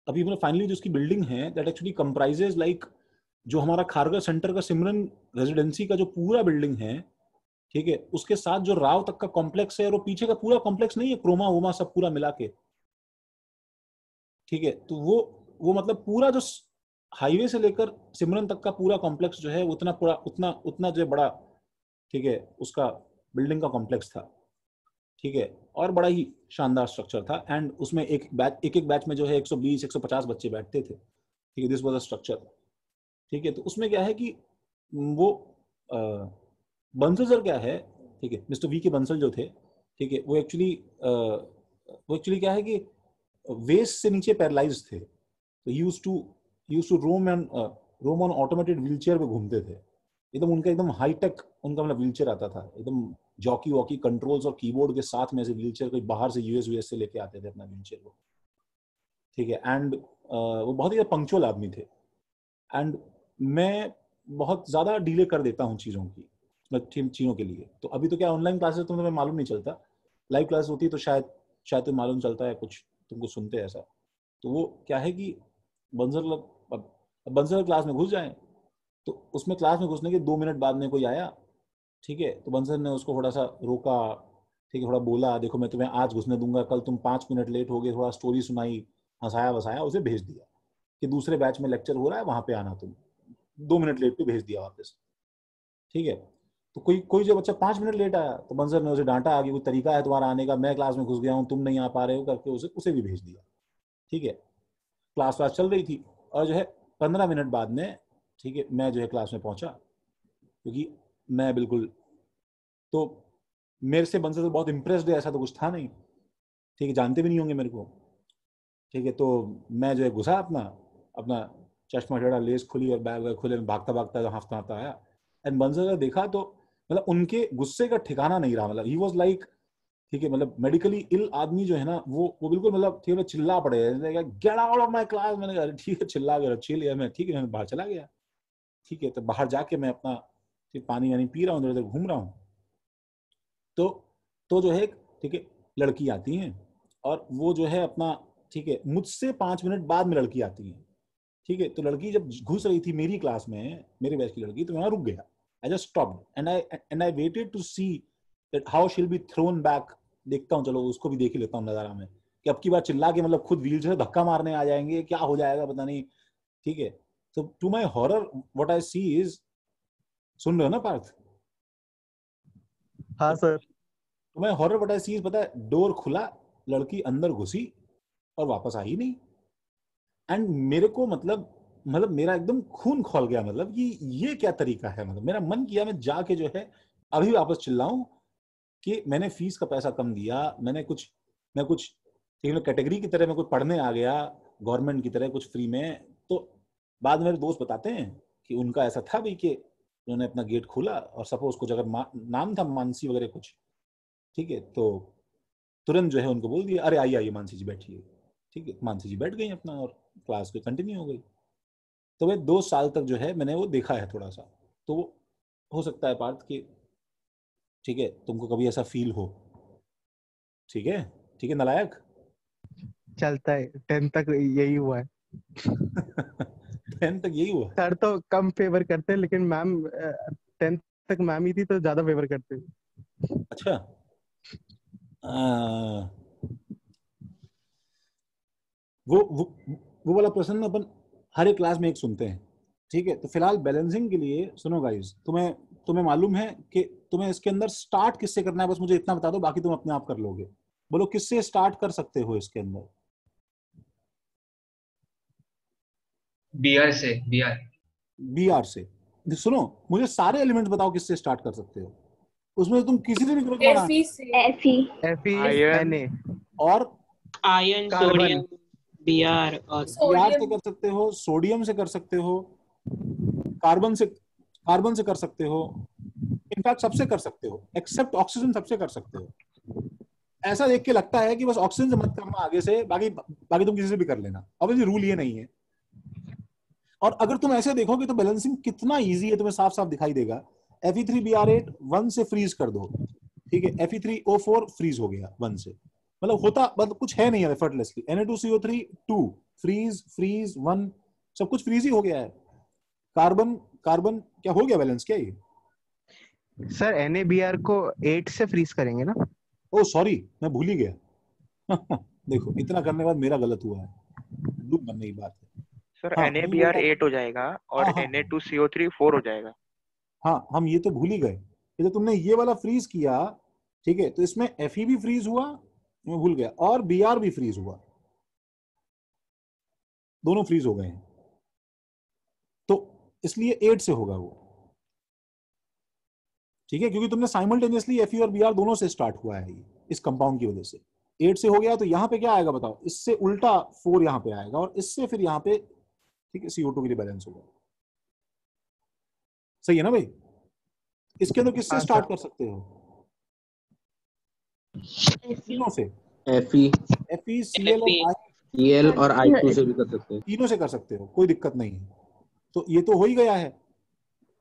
अभी मतलब फाइनली जो उसकी बिल्डिंग है दैट एक्चुअली कंप्राइजेज लाइक जो हमारा खारगर सेंटर का सिमरन रेजिडेंसी का जो पूरा बिल्डिंग है, ठीक है, उसके साथ जो राव तक का कॉम्प्लेक्स है और वो पीछे का पूरा कॉम्प्लेक्स नहीं है, क्रोमा वोमा सब पूरा मिला के, ठीक है। तो वो मतलब पूरा जो हाईवे से लेकर सिमरन तक का पूरा कॉम्प्लेक्स जो है उतना जो बड़ा, ठीक है, उसका बिल्डिंग का कॉम्प्लेक्स था, ठीक है। और बड़ा ही शानदार स्ट्रक्चर था। एंड उसमें एक एक बैच में जो है 120 150 बच्चे बैठते थे, ठीक है। दिस वाज अ स्ट्रक्चर, ठीक है। तो उसमें क्या है कि वो बंसल सर क्या है, ठीक है, मिस्टर वी के बंसल जो थे, ठीक है, वो एक्चुअली क्या है कि वेस्ट से नीचे पैरालाइज थे। तो use to roam on automated wheelchair पे घूमते थे। एकदम उनका एकदम हाईटेक उनका मतलब व्हीलचेयर आता था, एकदम जॉकी वॉकी कंट्रोल्स और कीबोर्ड के साथ में से व्हीलचेयर कोई बाहर से यूएस से लेके आते थे अपना व्हीलचेयर को, ठीक है। एंड वो बहुत ही पंक्चुअल आदमी थे। एंड मैं बहुत ज्यादा डिले कर देता हूँ चीजों के लिए। तो अभी तो क्या ऑनलाइन क्लासेस तो तुम्हें मालूम नहीं चलता, लाइव क्लास होती है तो शायद तो मालूम चलता है, कुछ तुमको सुनते हैं ऐसा। तो वो क्या है कि बंसर क्लास में घुस जाए, तो उसमें क्लास में घुसने के 2 मिनट बाद में कोई आया, ठीक है, तो बंसर ने उसको थोड़ा सा रोका, ठीक है, थोड़ा बोला देखो मैं तुम्हें आज घुसने दूंगा, कल तुम 5 मिनट लेट हो गए, थोड़ा स्टोरी सुनाई, हंसाया वसाया, उसे भेज दिया कि दूसरे बैच में लेक्चर हो रहा है वहां पे आना, तुम 2 मिनट लेट पे भेज दिया वापस, ठीक है। तो कोई जो बच्चा 5 मिनट लेट आया तो बंसर ने उसे डांटा, आगे कोई तरीका है तुम्हारा आने का, मैं क्लास में घुस गया हूँ तुम नहीं आ पा रहे हो करके उसे भी भेज दिया, ठीक है। क्लास चल रही थी और जो है 15 मिनट बाद में, ठीक है, मैं जो है क्लास में पहुंचा, क्योंकि मैं बिल्कुल तो मेरे से बंसर तो बहुत इम्प्रेस्ड है, ऐसा तो कुछ था नहीं, ठीक है, जानते भी नहीं होंगे मेरे को, ठीक है। तो मैं जो है घुसा अपना चश्मा टेढ़ा, लेस खुली और बैग वैग खुले, भागता हाँफता आया। एंड बंसर का देखा तो मतलब उनके गुस्से का ठिकाना नहीं रहा, मतलब ही वाज लाइक, ठीक है, मतलब मेडिकली इल आदमी जो है ना वो बिल्कुल मतलब ठीक है चिल्ला पड़े, get out of my class. मैंने कहा ठीक है, चिल्ला गया, चिल है मैं, ठीक है, मैं बाहर चला गया, ठीक है। तो बाहर जाके मैं अपना पानी वानी पी रहा हूँ, इधर घूम रहा हूँ। तो जो है, ठीक है, लड़की आती हैं और वो जो है अपना, ठीक है, मुझसे 5 मिनट बाद में लड़की आती है, ठीक है। तो लड़की जब घुस रही थी मेरी क्लास में, मेरे बैच की लड़की, तो मैं वहां रुक गया। I just stopped and I waited to see that how she will be thrown back. देखता हूँ, चलो उसको भी देख ही लेता हूँ नजारा में, कि अब की बार चिल्ला के मतलब खुद व्हील से धक्का मारने आ जाएंगे, क्या हो जाएगा पता नहीं, ठीक है। तो to my horror what I see is, सुन रहे हो ना पार्थ? हाँ sir. To my horror what I see is, पता है, डोर खुला, लड़की अंदर घुसी और वापस आई नहीं। एंड मेरे को मतलब मेरा एकदम खून खौल गया, मतलब ये क्या तरीका है। मतलब मेरा मन किया मैं जाके जो है अभी वापस चिल्लाऊं कि मैंने फीस का पैसा कम दिया, मैं कुछ कैटेगरी की तरह मैं कुछ पढ़ने आ गया गवर्नमेंट की तरह कुछ फ्री में। तो बाद में मेरे दोस्त बताते हैं कि उनका ऐसा था भी कि उन्होंने अपना गेट खोला और सपोज कुछ अगर नाम था मानसी वगैरह कुछ, ठीक है, तो तुरंत जो है उनको बोल दिया, अरे आइए मानसी जी बैठिए, ठीक है। मानसी जी बैठ गई अपना और क्लास कंटिन्यू हो गई। तो वे 2 साल तक जो है मैंने वो देखा है थोड़ा सा। तो वो हो सकता है पार्थ कि ठीक है, तुमको कभी ऐसा फील हो, ठीक है, ठीक है नालायक। चलता है, 10 तक यही हुआ है। 10 तक यही हुआ। सर तो कम फेवर करते हैं, लेकिन मैम 10 तक मैम ही थी तो ज्यादा फेवर करते हैं। अच्छा, वो वाला प्रश्न ना अपन हर एक क्लास में एक सुनते हैं, ठीक है। तो फिलहाल बैलेंसिंग के लिए सुनो गाइस, तुम्हें मालूम है कि तुम्हें इसके अंदर स्टार्ट किससे करना है, बस मुझे इतना बता दो, बाकी तुम अपने आप कर लोगे। बोलो किससे स्टार्ट कर सकते हो इसके अंदर? बीआर से, बीआर। बीआर से। सुनो, मुझे सारे एलिमेंट्स बताओ किससे स्टार्ट कर सकते हो, उसमें से तुम किसी से भी करो तुम्हारा। Fe से। Fe आयन Na और आयन, कार्बन सोडियम, बीआर और बीआर से कर सकते हो, सोडियम से कर सकते हो, कार्बन से कर सकते हो, इनफैक्ट सबसे कर सकते हो, एक्सेप्ट ऑक्सीजन सबसे कर सकते हो। ऐसा देख के लगता है कि बस ऑक्सीजन से मत करना आगे से, बाकी तुम किसी से भी कर लेना। ऑब्वियसली रूल ये नहीं है। और अगर तुम ऐसे देखोगे तो बैलेंसिंग कितना इजी है, तुम्हें साफ साफ दिखाई देगा। Fe3Br8 1 से फ्रीज कर दो, ठीक है, Fe3O4 फ्रीज हो गया 1 से, मतलब कुछ है नहीं है एफर्टलेसली। Na2CO3 2 फ्रीज, फ्रीज 1, सब कुछ फ्रीज ही हो गया है। कार्बन क्या हो गया बैलेंस क्या ये? सर NaBr को 8 से फ्रीज करेंगे ना? ओ सॉरी, मैं भूल ही गया। देखो इतना करने के बाद मेरा गलत हुआ है, डूब बनने की बात है। सर हाँ, NaBr 8 हो जाएगा और हाँ, हाँ, Na2CO3 4 हो जाएगा। हाँ, हम ये तो भूल ही गए कि जब तुमने ये वाला फ्रीज किया, ठीक है, तो इसमें Fe भी फ्रीज हुआ, मैं भूल गया, और Br भी फ्रीज हुआ, दोनों फ्रीज हो गए हैं। तो इसलिए 8 से होगा वो, ठीक है, क्योंकि तुमने साइमल्टेनियसली Fe और Br दोनों से स्टार्ट हुआ है ये, इस कंपाउंड की वजह से 8 से हो गया। तो यहाँ पे क्या आएगा बताओ? इससे उल्टा 4 यहाँ पे आएगा, और इससे फिर यहाँ पे, ठीक है, CO2 के लिए बैलेंस होगा। सही है ना भाई? इसके अंदर किससे हाँ स्टार्ट सर। कर सकते हो? तीनों से, Fe, FeCl और I, Cl और I2 से भी कर सकते हैं। तीनों से कर सकते हो, कोई दिक्कत नहीं है। तो ये तो हो ही गया है,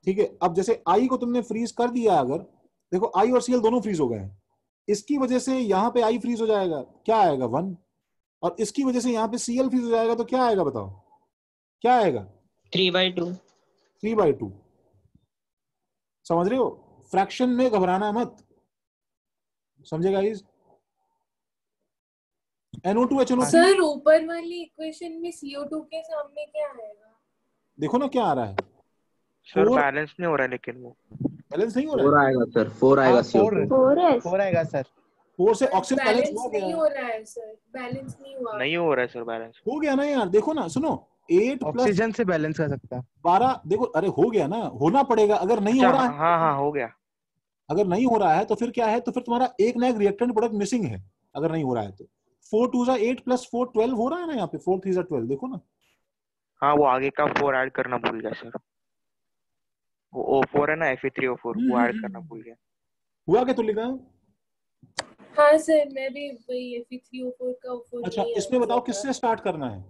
ठीक है। अब जैसे I को तुमने फ्रीज कर दिया, अगर देखो I और Cl दोनों फ्रीज हो गए हैं, इसकी वजह से यहाँ पे I फ्रीज हो जाएगा, क्या आएगा 1, और इसकी वजह से यहाँ पे Cl फ्रीज हो जाएगा, तो क्या आएगा बताओ? क्या आएगा? 3/2। 3/2। समझ रहे हो? फ्रैक्शन में घबराना मत, समझे गाइस? NO2 HNO3। सर ऊपर वाली इक्वेशन में CO2 के सामने क्या आएगा? देखो ना क्या आ रहा है, सर 4 बैलेंस नहीं हो रहा है, लेकिन वो बैलेंस नहीं हो 4 रहा है। आएगा सर, 4 आएगा CO2। 4 आएगा सर। 4 से ऑक्सीजन बैलेंस बैलेंस हो गया, नहीं हो रहा है सर, बैलेंस नहीं हुआ। नहीं हो रहा है सर बैलेंस। हो गया ना यार, देखो ना, सुनो, 8 प्लस ऑक्सीजन से बैलेंस कर सकता है। 12, देखो, अरे हो गया ना, होना पड़ेगा। अगर नहीं अच्छा हो रहा है, हाँ हाँ हो गया। अगर नहीं हो रहा है तो फिर क्या है? तो फिर तुम्हारा एक ना एक रिएक्टेंट प्रोडक्ट मिसिंग है, अगर नहीं हो रहा है तो। 4 2 8 प्लस 4 12 हो रहा है ना यहाँ पे, 4 3 12, देखो ना। हाँ वो आगे का 4 ऐड करना भूल गया सर, वो O4 है ना, Fe3O4 वो ऐड करना भूल गया। हुआ क्या तुलिका? हाँ सर, मैं भी वही Fe3O4 का O4 अच्छा, नहीं इसमें आया बताओ था। किससे स्टार्ट करना है?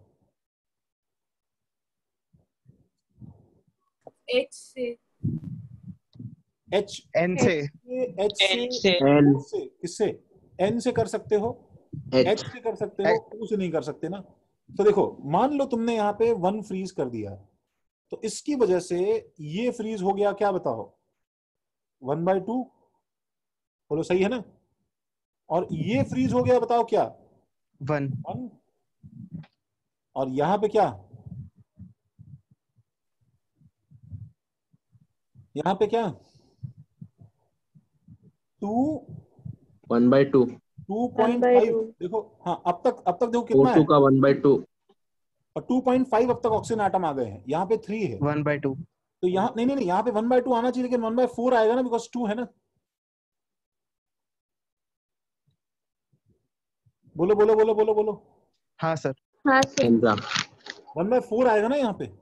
H से। H, N से। H से, N से। N, O से, किससे? N से कर सकते हो, H, H से कर सकते हो, O से नहीं कर सकते ना। तो देखो, मान लो तुमने यहाँ पे 1 फ्रीज कर दिया, तो इसकी वजह से ये फ्रीज हो गया, क्या बताओ? 1/2, बोलो सही है ना? और ये फ्रीज हो गया, बताओ क्या? 1। 1। और यहां पे क्या? यहां पे क्या? 2, 1/2, 2.5। देखो, हाँ, अब तक देखो कितना है, O2 का 1/2, और 2.5 अब तक ऑक्सीजन आटम आ गए हैं, यहाँ पे 3 है। 1/2। तो यहाँ नहीं, यहाँ पे 1/2 आना चाहिए, लेकिन 1/4 आएगा ना, बिकॉज 2 है ना। बोलो बोलो बोलो बोलो बोलो। हाँ सर। 1/4 1/4 आएगा ना यहाँ पे।